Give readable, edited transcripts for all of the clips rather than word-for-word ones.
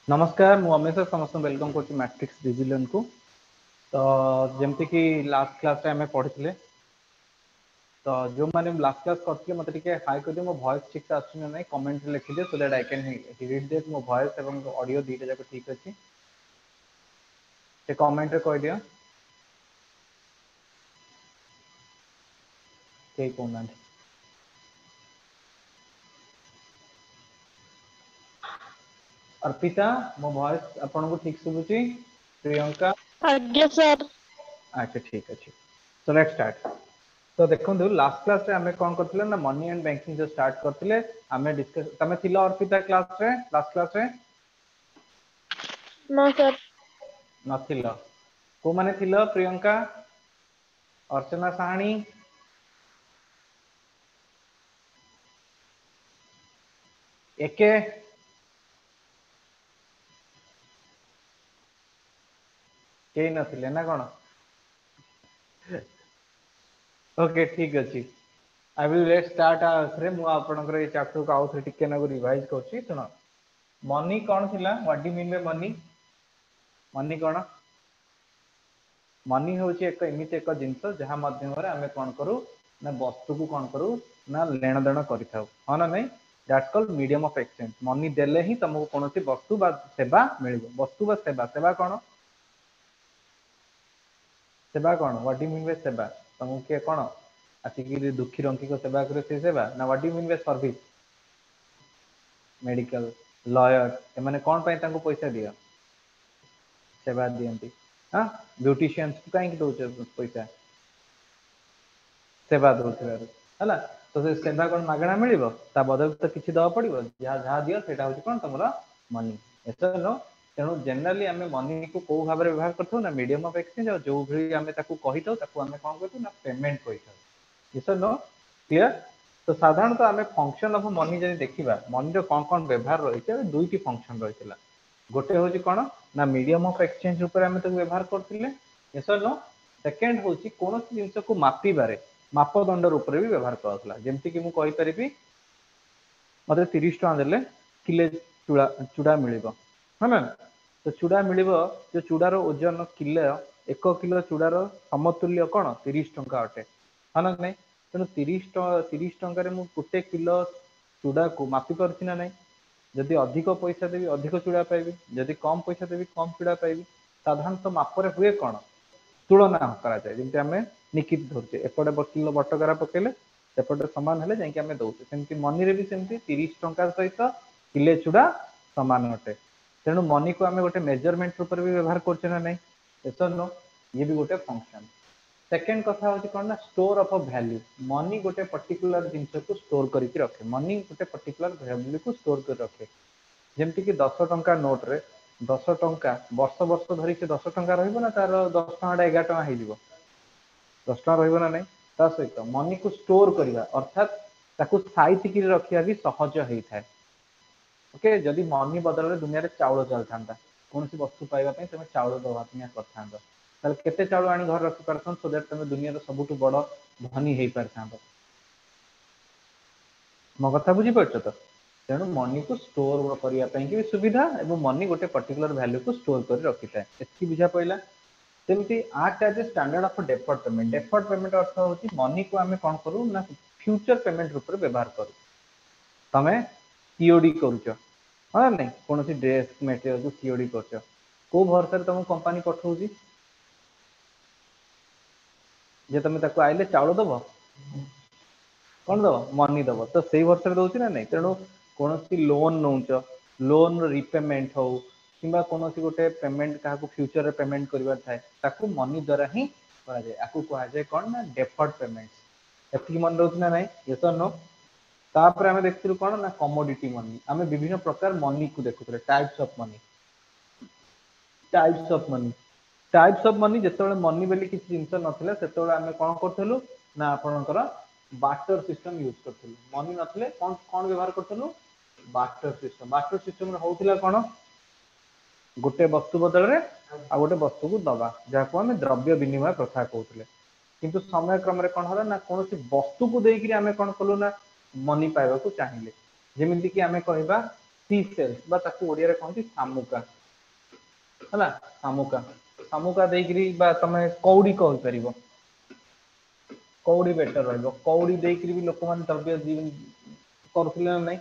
नमस्कार मु अमेश समस्त वेलकम करछि मैट्रिक्स डिजिटल को। तो जमती कि लास्ट क्लास रे हमें पढ़िथिले तो जो माने लास्ट क्लास करथिले मते टिके हाई कर दियो मो वॉइस ठीक से आछी नै कमेंट रे लिखि दे so that I can read that मो वॉइस एवं ऑडियो दीटा जाक ठीक अछि ते कमेंट रे कह दियो के कोना अर्पिता मो वॉइस आपन को ठीक सुबुची प्रियंका आज्ञा सर अच्छा ठीक अछि सो लेट्स स्टार्ट। तो देखो लास्ट क्लास रे हमें कोन करथिले ना मनी एंड बैंकिंग जो स्टार्ट करथिले हमें डिस्कस तमे थिलो अर्पिता क्लास रे लास्ट क्लास रे नो सर नथिलो को माने थिलो प्रियंका अर्चना साहनी एके के नथिले ना कोन ओके ठीक अछि I will let start out मु आपनकर ए चैप्टर को आउट टिके ना रिवाइज करछि सुनो मनी कौन थिला what do mean bye money money कौन मनी होची एक एमिति एक जिंस जहां माध्यम रे हमें कोन करू ना वस्तु को कोन करू ना लेन देन करिथाउ हां ना नहीं that's called medium of exchange money देले ही तुमको कोनोसी वस्तु बा सेवा मिलिबो वस्तु बा सेवा कोन सेवा कोन व्हाट डू मीन बाय सेवा तुमको के कोन आसिकी दुखी रंकी को सेवा करे से सेवा ना what do mean by service medical lawyer ए माने कोन पय तांको पैसा दियो सेवा दियंती हां ब्यूटिशियंस को काई दो पैसा सेवा दउथि हला तो से सेवा कोन मागणा मिलिबो ता बदल तो किछि दवा पड़िबो जहा दियो सेटा होची कोन तमरा मनी एतो नो तेणु जनरली आम मनी को कौ भाव में व्यवहार करथौ ना मीडियम ऑफ एक्सचेंज और जो भी आम कही ताकू आम कौन कहू ना पेमेंट कही नो क्लियर तो साधारणतः आम फंक्शन ऑफ मनी जब देखा मनी कौन कौन व्यवहार रही दुईटी फंक्शन रही गोटे हूँ कौन ना मीडियम ऑफ एक्सचेंज रूप में व्यवहार करते नो सेकेंड हूँ कौन जिनस को मापिबारे मापदंड रूप में भी व्यवहार कराला जमती कि मुझे मत 30 टका देले किले चूड़ा मिल है ना तो चूड़ा मिल जो चूड़ार ओजन किलो 1 किलो चूड़ार समतुल्य कौन 30 टंका अटे हाँ ना नहीं तेणु 30 टकर गोटे किलो चूड़ा को मापी पार्सी ना नहीं जदि अधिक पैसा देवी अधिक चूड़ा पाइबी जदि कम पैसा देवी कम चूड़ा पाइबी साधारणतः मापरे हुए कौन तुलना कराए जमी आम निश्चित धरचे एपटे किलो बटकरा पकेले सेपटे सामान हेले जाकि आम दौचे सेमती मनी रे भी सेमती 30 टंका सहित किले चूड़ा सामान अटे तेणु मनी को आम गोटे मेजरमेंट रूप में भी व्यवहार करछे ना नहीं एसर नो ये भी गोटे फंक्शन सेकेंड कथा हूँ कौन ना स्टोर ऑफ वैल्यू मनी गोटे पर्टिकुलर जिनस को स्टोर करके रखे मनी गोटे पर्टिकुलर वैल्यू को स्टोर कर रखे जमती कि 10 टंका नोट रे 10 टंका वर्ष वर्ष धरी से 10 टंका रहा तार 10 टका 11 टका हो 10 टका रहा नहीं ता सहित मनी को स्टोर करवा अर्थात ताकू साइतिक रखा भी सहज होता है ओके जदि मनी बदल में दुनिया चाउल चलता कौन वस्तु पाइबा तुम चाउल दवा कर केते चाउल आनी घर रखी पार सो दैट तुम दुनिया सबुठ बड़ धनी हो पार था मो कथा बुझीपार तो तेणु मनी को स्टोर करने सुविधा और मनी गोटे पर्टिकुलर वैल्यू को स्टोर कर रखी था एति बुझा पड़ा सेमती art as a standard of deferred payment अर्थ हूँ मनी को आम कौन करूँ ना फ्यूचर पेमेंट रूप में व्यवहार करूँ तमें सीओडी कर हाँ नहीं कौन ड्रेस मेटेरियल को सीओडी कर को भरोसा तुमको कंपनी पठाऊँगी जे तुम आइले चाउल दब कौन दब मनी दब तो से भरोसा दौर ना नहीं तेणु कौन लोन नौच लोन रिपेमेंट हो कि कौन गोटे पेमेंट क्या फ्यूचर रे पेमेंट करवार थाए मनी द्वारा ही कहुए कौन ना डेफर्ड पेमेंट एति मन रोच ना नहीं ये तो नो तापर आम देखु कौन ना कमोडिटी मनी आम विभिन्न प्रकार मनी को देखुले टाइप्स ऑफ मनी जिते मनी बोली किसी जिनस ना से आम कौन करूँ ना आपणकर बाटर सिस्टम यूज करूँ मनी नथिले कौन कौन व्यवहार करूँ बाटर सिस्टम होता कौन गोटे वस्तु बदल में आ गोटे वस्तु को दबा जहाँ आम द्रव्य विनिमय प्रथा कहते किंतु समय क्रम कौन है ना कौन वस्तु को देकर आम कौन कलु ना मनी पाइबा चाहिए जमीक आम कहवा सी सेल्स बा ताकू ओडिया रे कहंती सामुका हला सामुका सामुका देकरी बा तमे कौड़ी कह परिबो कौड़ी बेटर रहइबो कौड़ी देकरी भी लोक मान द्रव्य करथिले नै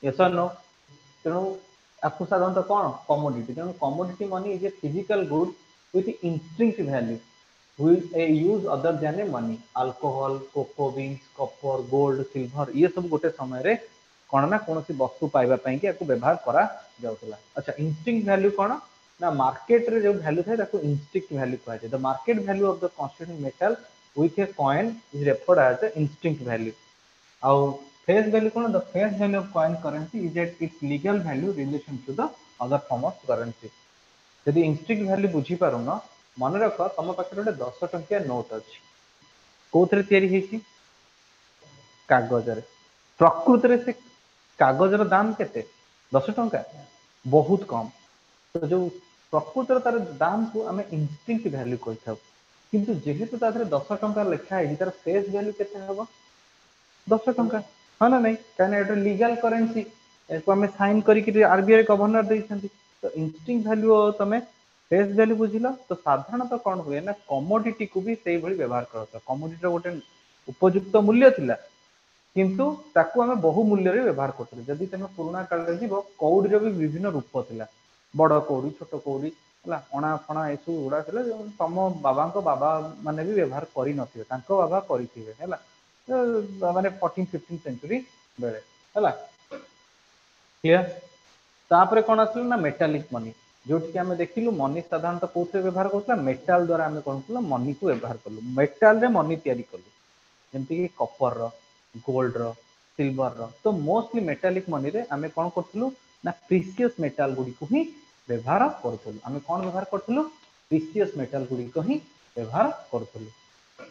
यस और नो तेणु आपको साधारणतः कौन कमोडिटी तेणु commodity money is a physical good with intrinsic value use other than a money alcohol cocoa beans copper gold silver ये सब गोटे समय रे कौन ना कौन सी वस्तु पाइबा पई कि आपको व्यवहार करा जाउतला अच्छा इंस्ट्रिंक्ट वैल्यू कौन ना मार्केट रे जो वैल्यू थाए ताको इंस्ट्रिंक्ट वैल्यू कहै छै the market value of the constituting metal with a coin is referred as the intrinsic value आउ फेस वैल्यू कौन the face value of coin currency is at its legal value relation to the other form of currency यदि इंस्ट्रिक्ट value बुझी पारुन मन रख तुम पाखे गोटे 10 टंकिया नोट अच्छी कौन तैयारी कागज प्रकृत से कागजर दाम केते 10 टंका बहुत कम तो जो प्रकृतर तार दाम को आम इंस्टिंक्ट वैल्यू कही किंतु जेहेतु तादरे 10 टंका लिखाई तार फेस वैल्यू केते हबो 10 टंका हाँ ना नहीं कहीं एटा लीगल करेंसी एको आम साइन करी आरबीआई गवर्नर देइछंती तो इंस्टिंक्ट वैल्यू तमे फेस वैल्यू बुझिलो तो साधारणतः कौन हुए ना कमोडिटी को भी सही भली व्यवहार करता कमोडिटी गोटे उपयुक्त मूल्य थिला किंतु ताकू आमे बहु मूल्य रे व्यवहार करते जदि तमे पुराना काल रे जीवो कौड़ी भी विभिन्न रूप थिला बड़ कौड़ी छोट कौड़ी हला अणा फणा एसु गुड़ा थिला तम बाबा माने भी व्यवहार करि नथिबे तांको बाबा करिथिबे हला माने 14-15 सेंचुरी बेले हला क्लियर तापरे कोन आसलो ना मेटालिक मनी जोटि आमे देखिलु मनी साधारणतः कोथे व्यवहार करथला मेटाल द्वारा आमे कोनथला मनी को व्यवहार करलु मेटाल रे मनी तयारी करलु जेमति कि कॉपर रो गोल्ड रो सिल्वर रो तो मोस्टली मेटालिक मनी रे आमे कोन करथलु ना प्रीशियस मेटाल गुडी को ही व्यवहार करथलु आमे कोन व्यवहार करथलु प्रीशियस मेटाल गुडी को ही व्यवहार करथलु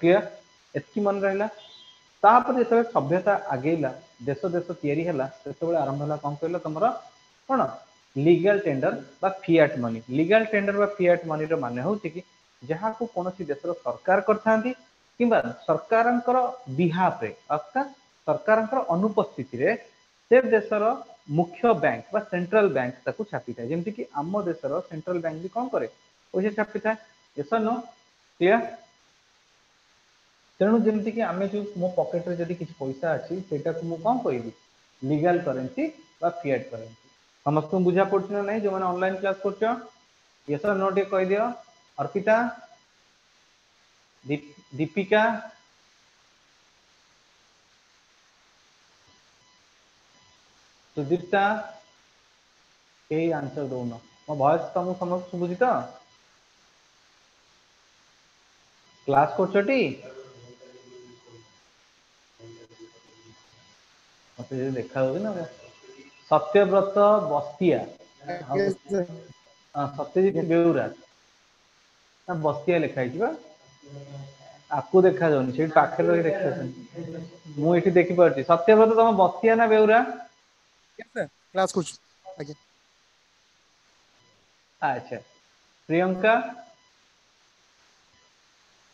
क्लियर एतकी मन रहला तापर जतबे सभ्यता आगेला देश देश तयारी हैला सेतबे आरंभ होला कोन कहला तमरा कोन लीगल टेंडर बा फिएट मनी लीगल टेंडर बा फिएट मनी रो माने होछि कि जहा को कोनोसी देशर सरकार करथांती किंबा सरकारंकर बिहाफ रे अर्थात सरकारंकर अनुपस्थिति रे से देशर मुख्य बैंक बा सेंट्रल बैंक ताकू छापी थाए जेमति कि आम देशर सेंट्रल बैंक भी कोन करे पैसा छापी थाए यस नो क्लियर तेणु जमती कि आमे जो मो पॉकेट रे जदी किछ पैसा अछि सेटा को मु कोन कहबी लीगल करेंसी बा फिएट करेंसी समस्त बुझा पड़छ ना नहीं जो माने ऑनलाइन क्लास करछ यस नो टे कह दियो अर्पिता दीपिका सुदीप्ता यही आंसर दौन मो वॉइस तुम समस्त बुझी तो क्लास करछटी मते देखा होगी ना सत्यव्रत बस्तिया सत्यजित बेउरा ना बस्तिया लिखाई बा आपको देखा जाउनी से पाखे रही देखा मु एठी देखि पारछि सत्यव्रत तुम बस्तिया ना बेउरा क्लास कुछ आगे अच्छा प्रियंका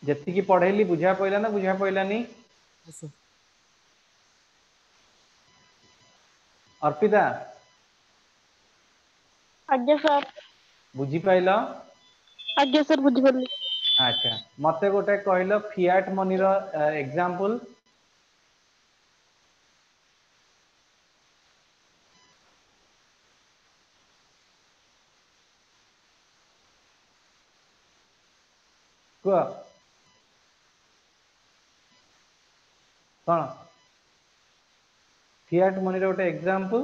जति की पढ़ेली बुझा पइला ना बुझा पइलानी अर्पिता आज्ञा सर बुझी पाइल आज्ञा सर बुझी परली अच्छा मते गोटे कहलो फिएट मनी रो एग्जांपल को कौन फिएट मनी रो गोटे एग्जांपल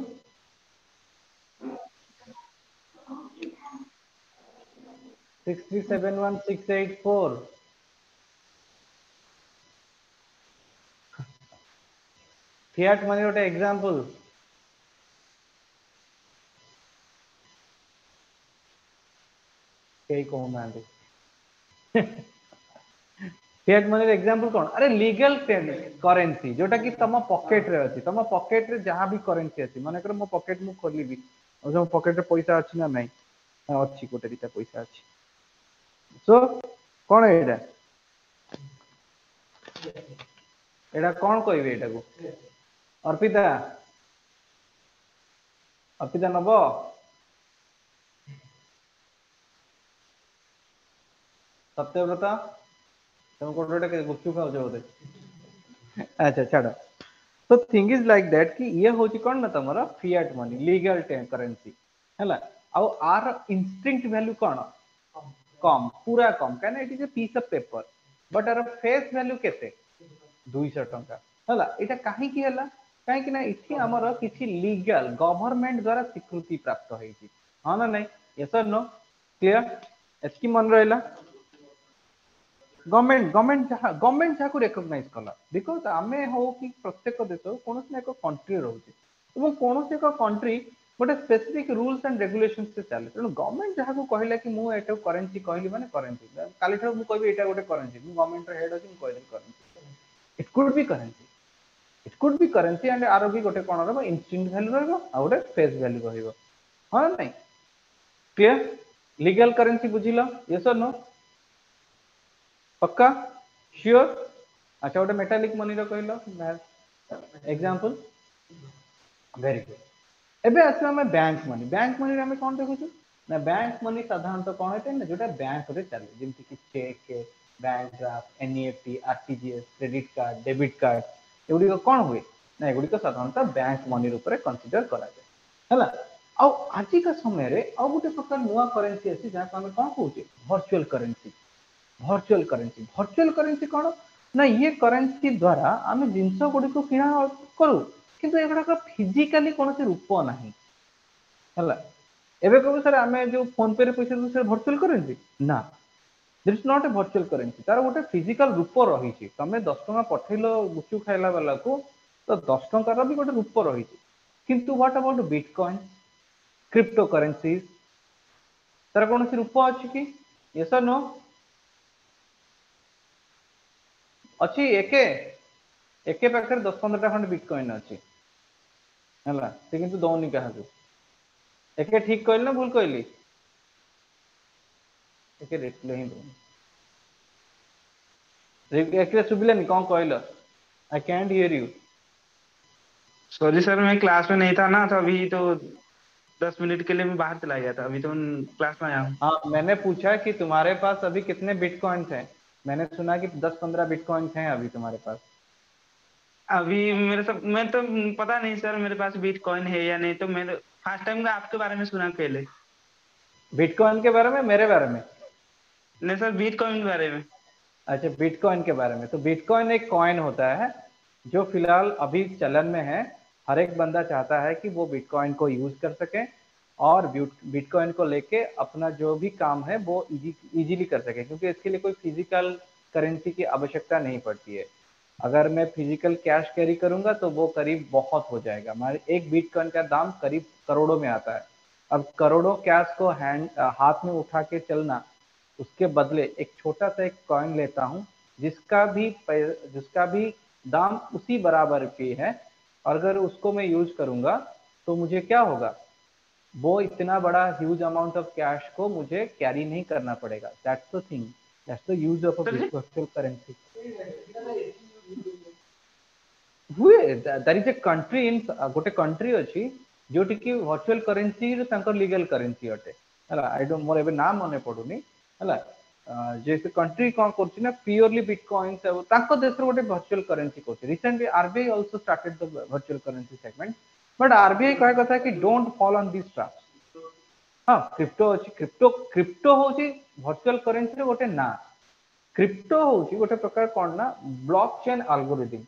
6371684 फिएट मनी गोटे एग्जांपल कई कहूना फिएट मनी एग्जांपल कौन अरे लीगल करेंसी जोटा कि तुम पॉकेट रे अछि तुम पॉकेट रे जहां भी करेंसी अछि माने कर मो पॉकेट मु खोलीबी और पॉकेट रे पैसा अछि ना नहीं अच्छी गोटे दिता पैसा अच्छी सो कौन है एटा एटा कौन कहबे एटा को अर्पिता अर्पिता नब सत्यव्रता तुम कोटे गुपचुप खाओ बोधे अच्छा छाड़ तो थिंग इज लाइक दैट कि ये होची कोन ना तमरा फिएट मनी लीगल करेंसी हैला आउ आर इंस्टिंक्ट वैल्यू कोन कम पूरा कम कहना it is a piece of paper but आर फेस वैल्यू केते 200 टंका हैला एटा काहे की हैला काहे कि ना इठी हमर किछि लीगल गवर्नमेंट द्वारा स्वीकृति प्राप्त होईची हां ना नहीं यस और नो क्लियर एतकी मन रहला गवर्नमेंट जहाँ रेकग्नाइज कला बिकज आम हो कि प्रत्येक देश कौन एक कंट्री रोचे और कौन एक कंट्री गोटे स्पेसिफिक रूल्स एंड रेगुलेशन से चले तेणु गवर्नमेंट जहाँ कहला कि मुझे करेन्सी कहली माने करेन्सी काली मुझे कहबी एटा गोटे करेन्सी गवर्नमेंट हेड अच्छी मुझे currency it could be currency it could be currency and आर भी गोटे कौन रहा इंस्टिंक्ट वैल्यू रहा गोटे फेस वैल्यू रहा हाँ नहीं क्लियर लीगल करेन्सी बुझिल यस और नो पक्का श्योर अच्छा गोटे मेटालिक मनी रो कहलो एग्जांपल वेरी गुड एबे आसला हम बैंक मनी हम कोन देखु ना बैंक मनी साधारणतः कौन होता है ना जोटा बैंक रे चले जेमति कि cheque bank draft NEFT RTGS credit card debit card एगुडी कौन हुए ना एगुडी साधारणतः बैंक मनी ऊपर कंसीडर करा जाए हैला आ आजिका समय रे आ गोटे प्रकार नुआ करेन्सी अछि जहाँ हम कोन कहूचे वर्चुअल करेन्सी कौन ना ये करेन्सी द्वारा आम जिनस गुड़ी को किणा करू किंतु एगुड़ा फिजिकाली कौन से रूप ना है एबे कहू सर आम जो फोन पे रे पैसा दू सर वर्चुअल करेन्सी ना this is not a virtual currency तार गोटे फिजिकल रूप रही तुम 10 टଙ୍କା पठेल गुचु खाइला वाला को तो 10 टंकार भी गोटे रूप रही किंतु what about bitcoin crypto currency तार कौन सी रूप अच्छी कि यस और नो अच्छी एके पाखे 10-15 खंड बिटकॉइन अच्छी है से किंतु दौनी क्या एके ठीक कहली ना भूल कहली एके रिप्लाई ही दौनी एके सुबिलानी कौन कहल I can't here you sorry sir मैं क्लास में नहीं था ना तो अभी तो 10 मिनट के लिए मैं बाहर चला गया था अभी तो क्लास में आया हूँ हाँ मैंने पूछा कि तुम्हारे पास अभी कितने बिटकॉइंस हैं मैंने सुना कि 10-15 बिटकॉइंस हैं अभी तुम्हारे पास अभी मेरे सब मैं तो पता नहीं सर मेरे पास बिटकॉइन है या नहीं तो मैं फर्स्ट टाइम आपके बारे में सुना पहले बिटकॉइन के बारे में मेरे बारे में नहीं सर बिटकॉइन के बारे में अच्छा बिटकॉइन के बारे में तो बिटकॉइन एक कॉइन होता है जो फिलहाल अभी चलन में है हर एक बंदा चाहता है कि वो बिटकॉइन को यूज कर सके और बिटकॉइन को लेके अपना जो भी काम है वो इजीली कर सके क्योंकि इसके लिए कोई फिजिकल करेंसी की आवश्यकता नहीं पड़ती है अगर मैं फिजिकल कैश कैरी करूंगा तो वो करीब बहुत हो जाएगा हमारे एक बिटकॉइन का दाम करीब करोड़ों में आता है अब करोड़ों कैश को हाथ में उठा के चलना उसके बदले एक छोटा सा एक कॉइन लेता हूं जिसका भी दाम उसी बराबर की है और अगर उसको मैं यूज करूंगा तो मुझे क्या होगा वो इतना बड़ा ह्यूज अमाउंट ऑफ कैश को मुझे कैरी नहीं करना पड़ेगा that's the thing that's the use of a virtual currency हुए that is a country in गोटे कंट्री अछि जोटी कि वर्चुअल करेंसी रो तांकर लीगल करेंसी अटे हला आई डोंट मोर एबे नाम मने पडुनी हला जे से कंट्री कोन करछि ना प्योरली बिटकॉइन तांको देश रो गोटे वर्चुअल करेंसी कोछि recently RBI also started the virtual currency segment but RBI कहे कथा कि don't fall on this trap हाँ क्रिप्टो अच्छी क्रिप्टो हूँ वर्चुअल करेन्सी गोटे ना क्रिप्टो हूँ गोटे प्रकार कौन ना ब्लॉकचेन एल्गोरिथम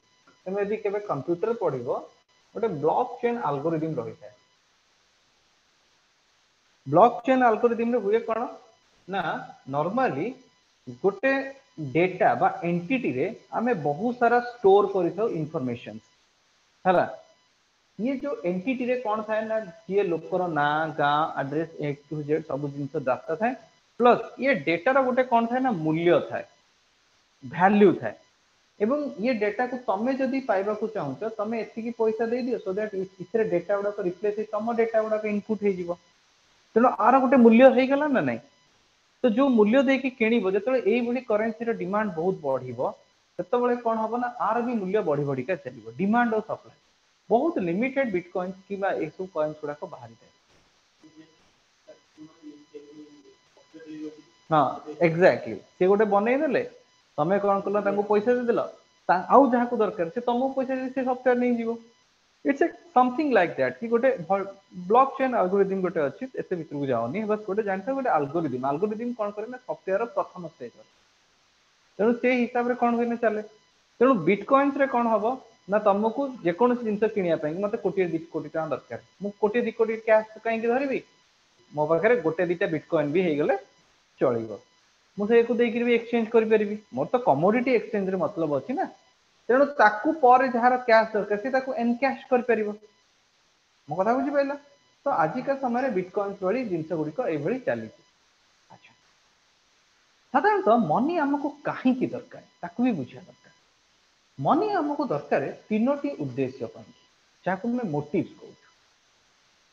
तुम यदि केबे कंप्यूटर पढ़िबो गोटे ब्लॉकचेन एल्गोरिथम रही है ब्लॉकचेन एल्गोरिथम रे हुए कौन ना नॉर्मली गोटे डेटा बा एंटिटी रे आमे बहुत सारा स्टोर करिथौ इंफॉर्मेशन हला ये जो एंटिटी रे कौन था ना ये लोकर ना गाँ एड्रेस ए टू जेड सब जिनस दाता था प्लस ये डेटार गोटे कौन था ना मूल्य था वैल्यू था एवं ये डेटा को तमे जदि पाइबा को चाहूच तमे एतिकी पैसा दे दियो सो दैट इथरे डेटा गुडा रिप्लेस तम डेटा गुडा इनपुट हो जिवो तेणु आर गोटे मूल्य हो गला ना नहीं तो जो मूल्य देकी किणिबो जतले एई बडी करेंसी रो डिमांड बहुत बढ़िबो सेतबेले कोन हबो ना आर भी मूल्य बढ़ी बढ़ी का चलिबो डिमांड और सप्लाई बहुत लिमिटेड बिटकॉइन कि ए सब कॉइन्स गुड़ाक बाहरी थाए। हाँ एग्जैक्टली से गोटे बनई देले तमे कौन कल पैसा देदेल आउ जहाँ को दरकार से तुमको पैसा से सफ्टवेयर नहीं जीवो। It's a something like that कि गोटे ब्लॉकचेन एल्गोरिथम गोटे अच्छी एते भीतर को जाओनी बस गोटे जानता गोटे एल्गोरिथम कौन करे ना सफ्टवेयर प्रथम स्टेज तेणु से हिसाब से कौन होने चले तेणु बिटकॉइन्स रे कौन हम ना तुमको जेकोसी जिन किनापी मत कोटी 2 कोटी टका दरकार मु कोटी 2 कोटी कैश कहीं धरबी मो पाखे गोटे दीटा बिटकॉइन भी हो गले चलो मुझे एक्सचेंज करी मोर तो कमोडिटी एक्सचेंज रे मतलब अच्छी ना तेणु ताकू पर जार कैश दरकार से ताकू एनकैश कर परिबो मो कथा बुझी पाइला। तो आजिका समय बिटकॉइन्स भली जिनस गुड़िक ये चली। अच्छा साधारणतः मनी आमको कहीं दरकार ताकू भी बुझा दरकार। मनी आमको दरकार तीनोटी उद्देश्य जहाँ मैं मोटिव कहूँ।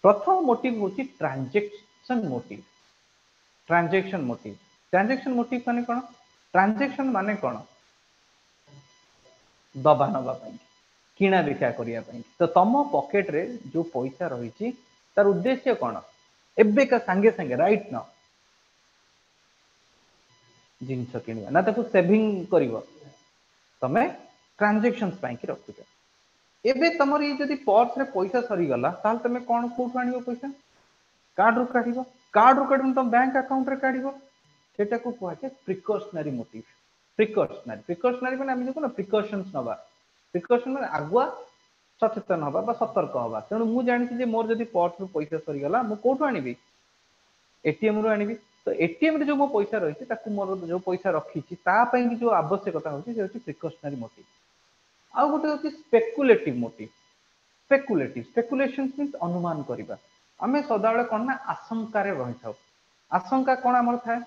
प्रथम मोटिव हूँ ट्रांजैक्शन मोटिव। ट्रांजैक्शन मोटिव माने कौन ट्रांजैक्शन माने कौन दबा नवा किणा बिका करने तो तुम पॉकेट रे जो पैसा रही तार उद्देश्य कौन एबे का संगे संगे राइट न जिनस किणवा ना ताको सेविंग करिवो तमे ट्रांजैक्शंस पाई कि रखुछ। एबे तमर ये जदी पर्स रे पैसा सरी गला ताल तमे कोन कोठ आनिबो पैसा कार्ड रो काढिबो तुम बैंक अकाउंट रे काढिबो सेटा को कहते प्रिकॉशनरी मोटिव। प्रिकॉशनरी माने हम देखो ना प्रिकॉशंस नबा प्रिकॉशन माने आगुआ सचेतन हवा बा सतर्क हवा। तेणु मु जानि जे मोर जदी पर्स रो पैसा सरी गला मु कोठो आनिबी एटीएम रो आनिबी तो एटीएम रे जो मो पैसा रही ताकू मोर जो पैसा रखी ता पई की जो आवश्यकता होची से होची प्रिकॉशनरी मोटिव। आ गोटे होची स्पेकुलेटिव मोटिव। स्पेकुलेशन मीन्स अनुमान करिबा आमे सदाबेले कोन ना आशंका रे रहि थाउ। आशंका कोन हमर थाए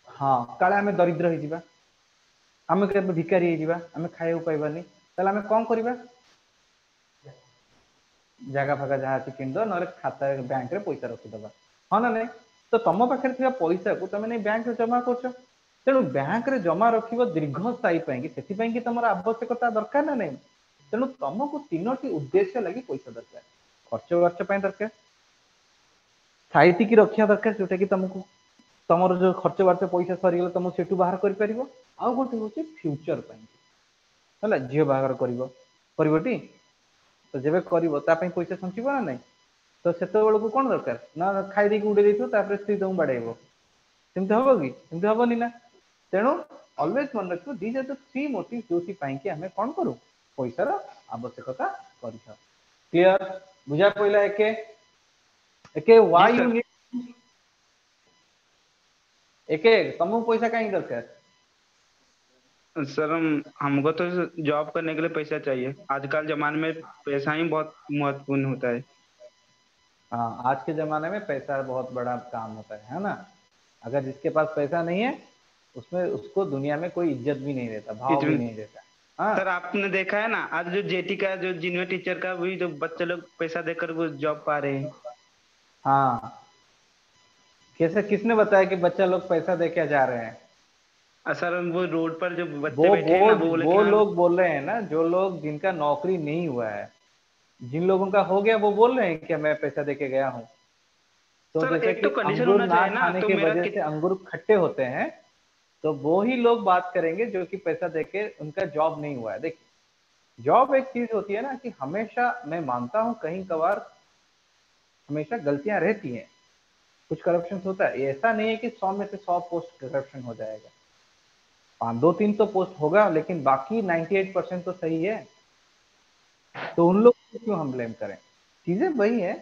हाँ काले आमे दरिद्र हो जिबा आमे के भिखारी हो जिबा आमे खाइयो पाइबानी ताले आमे कोन करिबा जगह फागा जहाँ अच्छी किन दो ना खाता बैंक रे पैसा रखीदबा हाँ ना नहीं तो तुम पाखे पैसा को तुम नहीं बैंक रे जमा कर तेणु बैंक रे जमा रखिब दीर्घ स्थायी से तुम आवश्यकता दरकार ना नहीं। तेणु तुमको तीनोटी उद्देश्य लगी पैसा दरकार खर्च वर्च दरकार साइति की रखा दरकार जोटा कि तुमको तुम जो खर्च बार्च पैसा सरीगले तुम से बाहर कर आउ गोटे हूँ फ्यूचर है झील बाहर करटी तो जब कर पैसा संचिब ना नहीं तो से को कौन दरकार ना खाई उड़े देपर स्त्री तुमको बाड़ेब सेमती हम कि सेमती हेनी ना। तेणु ऑलवेज मन रखो these are the three motive जो कि आम कौन करूँ पैसार आवश्यकता कर क्लियर बुझा पड़ा एके एके व्हाई यू नीड एके तुमको पैसा कहीं दरकार सर हमको तो जॉब करने के लिए पैसा चाहिए। आजकल जमाने में पैसा ही बहुत महत्वपूर्ण होता है। हाँ आज के जमाने में पैसा बहुत बड़ा काम होता है ना। अगर जिसके पास पैसा नहीं है उसमें उसको दुनिया में कोई इज्जत भी नहीं देता भाव भी नहीं देता। हाँ सर आपने देखा है ना आज जो जेटी का जो जिनमें टीचर का वही जो बच्चे लोग पैसा देकर वो जॉब पा रहे हैं। हाँ कैसे किसने बताया कि बच्चा लोग पैसा दे के जा रहे हैं सर वो रोड पर जो बच्चे बैठे हैं ना वो लोग बोल रहे हैं ना जो लोग जिनका नौकरी नहीं हुआ है जिन लोगों का हो गया वो बोल रहे हैं कि मैं पैसा देके गया हूँ। तो जैसे कि अंगूर ना खाने की वजह से अंगूर खट्टे होते हैं तो वो ही लोग बात करेंगे जो कि पैसा देके उनका जॉब नहीं हुआ है। देखिए जॉब एक चीज होती है ना कि हमेशा मैं मानता हूँ कहीं कभार हमेशा गलतियां रहती हैं कुछ करप्शन होता है। ऐसा नहीं है कि 100 में से 100 पोस्ट करप्शन हो जाएगा 5-2-3 तो पोस्ट होगा लेकिन बाकी 98% तो सही है। तो उन लोग को क्यों हम ब्लेम करें चीजें वही है।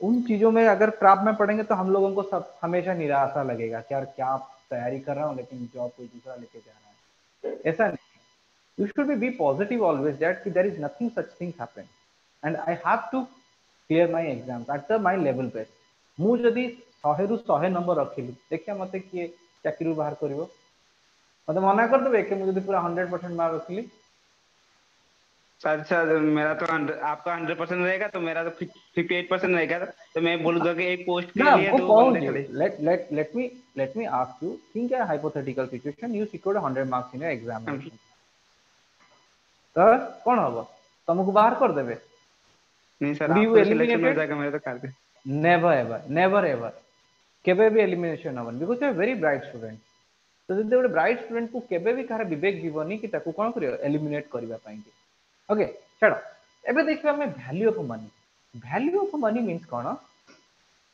उन चीजों में अगर ट्रैप में पड़ेंगे तो हम लोगों को सब हमेशा निराशा लगेगा कि यार क्या तैयारी कर रहा हूँ लेकिन जॉब कोई दूसरा लेके जा रहा है। ऐसा नहीं you should be positive always that कि there is nothing such things happen and I have to clear my exams at the my level best. मु जदी 100 रु 100 नंबर रखिली देखिए मते किए चाकरी बाहर करिवो मते मना कर देबे कि मुझे पूरा 100% मार्क रखली। अच्छा मेरा तो आपका 100% रहेगा तो मेरा तो 58% रहेगा तो मैं बोलूंगा कि एक पोस्ट के लिए दो बंदे खड़े। let me ask you think a hypothetical situation you secured 100 marks in your examination तो कौन हम तुमको बाहर कर देबे नहीं सर, would आप you तो सिलेक्शन हो eliminated जाएगा मेरा तो कर दे। never ever केबे भी एलिमिनेशन हबन because you are very bright student तो जदि गोटे ब्राइट स्टूडेंट को केबे भी कार विवेक जीवनी कि ताको कोन करियो एलिमिनेट करबा पई ओके चलो एबे देखिबा हम value of money means cone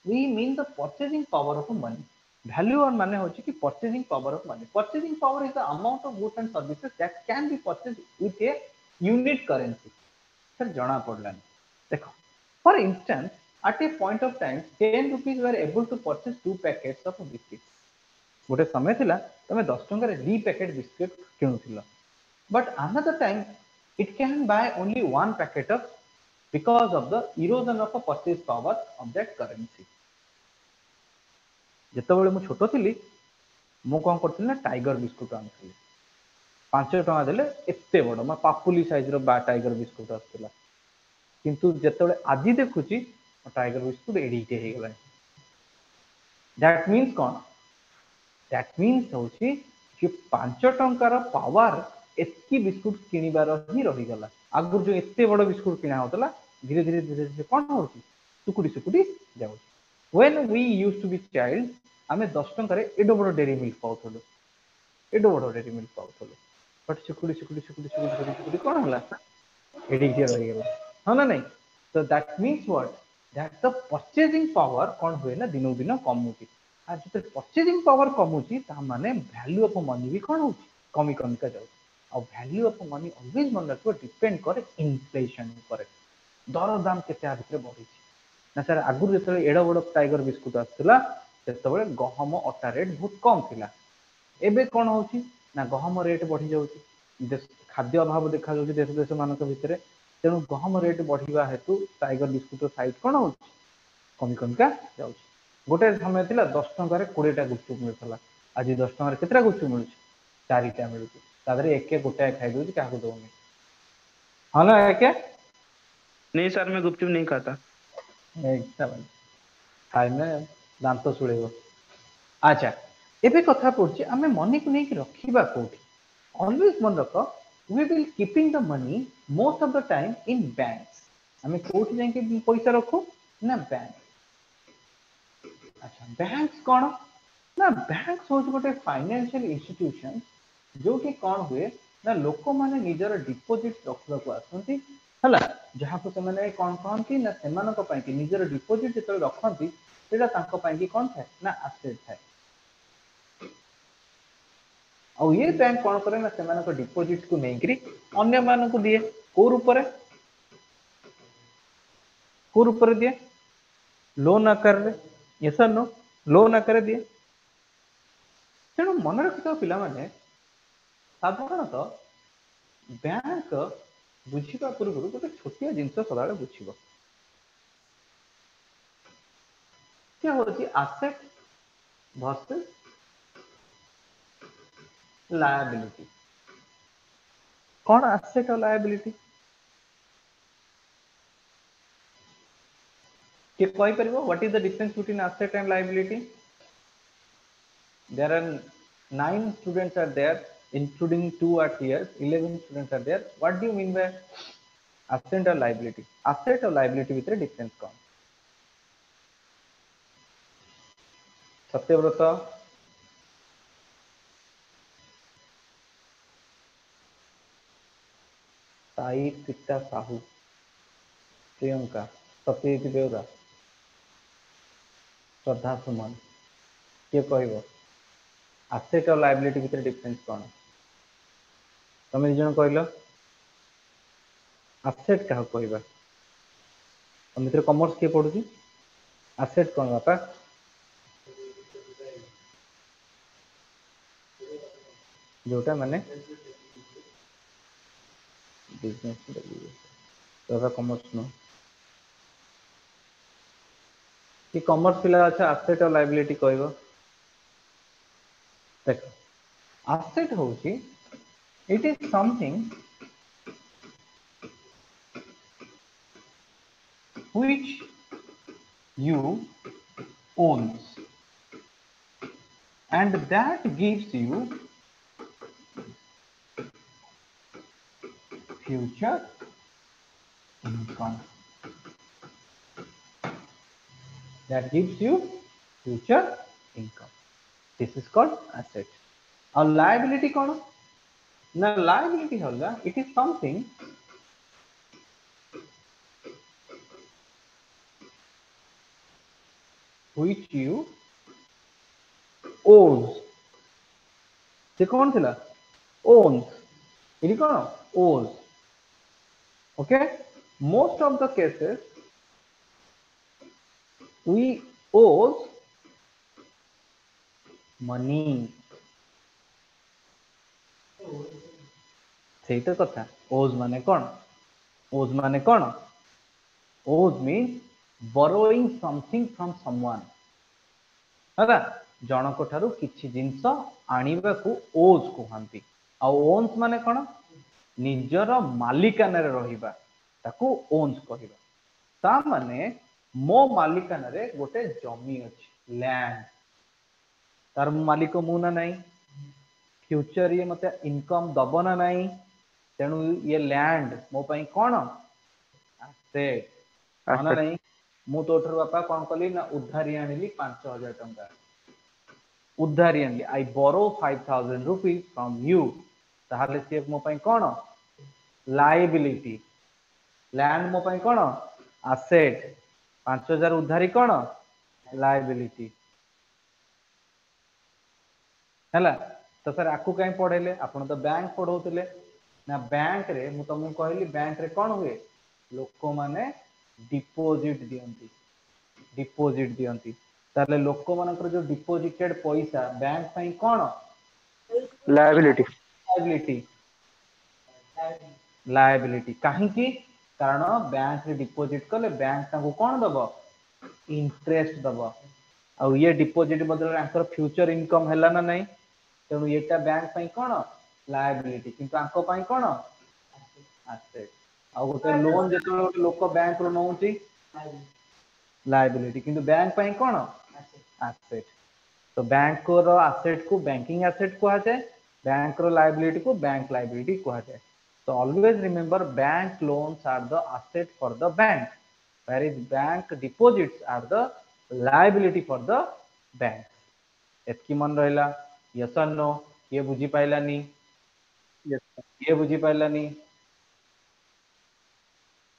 we mean the purchasing power of money value or money होची कि purchasing power of money purchasing power is the amount of goods and services that can be purchased with a unit currency sir जणा पड़लानी देखो for instance at a point of time 10 rupees were able to purchase 2 packets of biscuits गोटे समय थिला तमे 10 टंका रे 2 packet biscuit किनुथिला but another time it can buy only one packet of because of the erosion of a purchase power of that currency ଯେତେବେଳେ ମୁଁ ଛୋଟ ଥିଲି ମୁଁ କଣ କରୁଥିଲି ନା ଟାଇଗର ବିସ୍କୁଟ ଆଣୁଥିଲି 5 ଟଙ୍କା ଦେଲେ ଏତେ ବଡ ମା ପାପୁଲି ସାଇଜ ର ଟାଇଗର ବିସ୍କୁଟ ଆସୁଥିଲା କିନ୍ତୁ ଯେତେବେଳେ ଆଜି ଦେଖୁଛି ଟାଇଗର ବିସ୍କୁଟ ଏଡିଟେ ହେଇଗଲାଣି ଦ୍ୟାଟ ମିନ୍ସ କଣ ଦ୍ୟାଟ ମିନ୍ସ ହଉଛି कि 5 ଟଙ୍କାର ପାୱାର ଏତିକି ବିସ୍କୁଟ କିଣିବାର ହିଁ ରହିଗଲା ଆଗରୁ ଯୋଉ ଏତେ ବଡ ବିସ୍କୁଟ କିଣା ହଉଥିଲା ଧୀରେ ଧୀରେ କଣ ହଉଛି ସୁକୁଟି ଯାଉଛି when we used to be child ଆମେ 10 ଟଙ୍କାରେ ଏଡ ବଡ ଡେରି ମିଲ୍କ ପାଉଥିଲୁ बट सिकुड़ी कौन होला एडिक्ट रहिगला हां ना नहीं तो that means what that the purchasing power कौन हुए ना दिनो दिन कमुची आ जते परचेजिंग पावर कमुची ता माने वैल्यू ऑफ मनी भी कौन होची कमी का जाउ आ वैल्यू ऑफ मनी ऑलवेज मन रखो डिपेंड करे इन्फ्लेशन करे दर दाम केते आ भितर बढ़ी ना सर आगुर जते एडो बड़ टाइगर बिस्कुट आछला सेतबेले गहम अटा रेट बहुत कम थिला एबे कौन होची ना गहम रेट बढ़ी जाउची खाद्य अभाव देखा जाउची देश मानक भितर तेणु गहम रेट बढ़िया हेतु टाइगर बिस्कुट साइज कौन होची कमिका जाउची गोटे समय थिला 10 टंका रे 20 टा गुपचुप मिलथला आज 10 टंका रे केतरा गुपचुप मिलुची 4 टा मिलुची तादरे एके गोटे खाइ दोची काहू दोनी हां ना एके नहीं सर, मैं गुपचुप नहीं खाता। एकदम खाइने दांत सुळेबो अच्छा एबे कथा पड़छि आमे मनी को नहीं रखिबा कोठी ऑलवेज मन रख we will keeping the money most of the time in banks हमें कोठी जाके पैसा रखो ना बैंक अच्छा बैंक्स कोन ना बैंक्स हो गोटे फाइनेंशियल इंस्टीट्यूशन जो कि कोन हुए ना लोक माने निजर डिपॉजिट रखला को आसंती हला जहां को से माने कोन कहंती ना सेमान को पई कि निजर डिपॉजिट जत रखंती सेटा तांको पई कि कोन थाए ना एसेट थाए और ये बैंक कौन करे ना सेमान को डिपॉजिट को नहीं करी अन्य मान को दिए को रूप दिए लोन आकार रे यस नो लोन आकार दिए तेणु मन रखिथ पिला माने साधारणतः बैंक बुझिबा पूर्व गोटे छोटिया जिनस सदाले बुझिबो क्या होची एसेट वर्सेस लायबिलिटी कौन एसेट और लायबिलिटी के कोई परिबो what is the difference between asset and liability there are 9 students are there including 2 are here 11 students are there what do you mean by asset or liability भितर difference कौन सत्यव्रत साई पिता साहू प्रियंका सत्यजीत बेउरा श्रद्धा सुमन के कहबो एसेट और लायबिलिटी भितर डिफरेंस कौन तुम जन कहल एसेट क्या कहबा तुम भितर कॉमर्स के पढुची एसेट कौन बापा जोटा माने बिजनेस तो कॉमर्स नो कि कॉमर्स पिला अच्छा एसेट और लायबिलिटी कहबो देखो एसेट होची it is something which you owns and that gives you future income. That gives you future income. This is called asset. Our liability कौन? Now liability होगा, it is something which you owes. से कौन थिला? Owns. ये कौन? Owes. Okay? Most of the cases we owes money. ସେଇଟା କଥା owes ମାନେ କଣ? owes ମାନେ କଣ? owes means borrowing something from someone. ହେଲା ଜଣଙ୍କ ଠାରୁ କିଛି ଜିନିଷ ଆଣିବାକୁ owes କୁହନ୍ତି। ଆଉ owns ମାନେ କଣ? ନିଜର ମାଲିକାନାରେ ରହିବା ତାକୁ owns କହିବା। ତା ମାନେ ମୋ ମାଲିକାନାରେ ଗୋଟେ ଜମି ଅଛି, ଲ୍ୟାଣ୍ଡ। ତାର ମାଲିକ ମୁଁ ନା ନାହିଁ? फ्यूचर ये मते इनकम दब ना नहीं, तेणु ये लैंड मो पई कोन एसेट माना नहीं। मु तोठर बापा कोन कली ना उधारी आनिली 5000 टंका, उधारी आनिली, आई बोरो 5000 रुपीस फ्रॉम यू, ताहले से मो पई कोन लायबिलिटी। लैंड मो पई कोन एसेट, 5000 उधारी कोन लायबिलिटी। हैला तो सर आकु कहीं पढ़ेले आपण तो बैंक पढ़ौतले ना। बैंक रे मु तुमको कहली बैंक रे कोन हुए, लोक माने डिपोजिट दियंती, डिपोजिट दियंती। ताले लोक मानकर जो डिपोजिटेड पैसा बैंक पई कोन लायबिलिटी। लायबिलिटी, लायबिलिटी काहे की? कारण बैंक रे डिपोजिट कले बैंक ताको कोन दबो? इंटरेस्ट दबो। आ ये डिपोजिट बदल आंकर फ्यूचर इनकम हैला ना नहीं, तेणु एटा बैंक पई कोन लायबिलिटी, किंतु आंको पई कोन एसेट। आ गोटे लोन जेतो लोक बैंक रो नउची लायबिलिटी, किंतु बैंक पई कोन एसेट। तो बैंक रो एसेट को बैंकिंग एसेट कहा जाए, बैंक रो लायबिलिटी को बैंक लायबिलिटी कहा जाए। तो always remember bank loans are the asset for the bank, whereas bank deposits are the liability for the bank. एतकी मन रहला? यस और नो? ये बुझी पाइलानी? Yes. ये बुझी पाइलानी?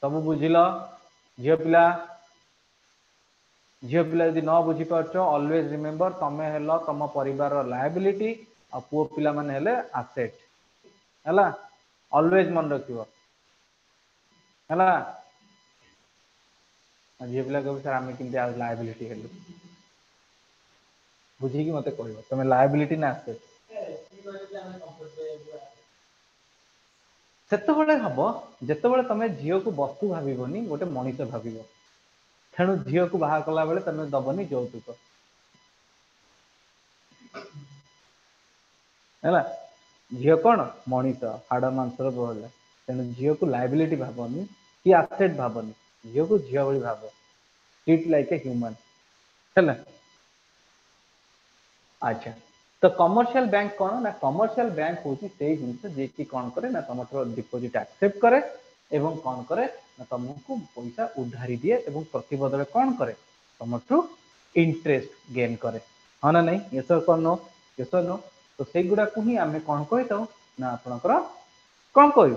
सब बुझिल? झियो पिला यदि न बुझी पारछो, ऑलवेज रिमेंबर तमे हेलो तम परिवार रो लायबिलिटी आ पुओ पिला माने हेले एसेट। हला ऑलवेज मन रखियो। हला झियो पिला को सर आमे किंती आ लायबिलिटी हेलु, बुझी कि मते कहबो तमे लायबिलिटी ना एसेट। सेतबेले हबो जेतबेले तमे झियो को वस्तु भाबिबोनी, गोटे मनीष भाबिबो। तेणु झील को बाहा कला बेले तुम दबनी यौतुक है। झील कौन मनीष हाड़ मांसर बहला, तेणु झील को लायबिलिटी भावनी कि एसेट भावनी, झील को झील भाई भाव, ट्रीट लाइक ए ह्यूमन है। अच्छा तो कमर्शियल बैंक कौन ना? कमर्शियल बैंक हूँ से जिन जे कि कौन करे ना तुम डिपोजिट एक्सेप्ट करे एवं कौन करे ना तुमको पैसा उधारी दिए एवं प्रतिबदले कौन करे तुमठू इंटरेस्ट गेन करे। हाँ ना नहीं? यस और नो? यस और नो? तो से गुड़ा को ही आमे कौन कहि थाउ ना आपनकर कौन कहू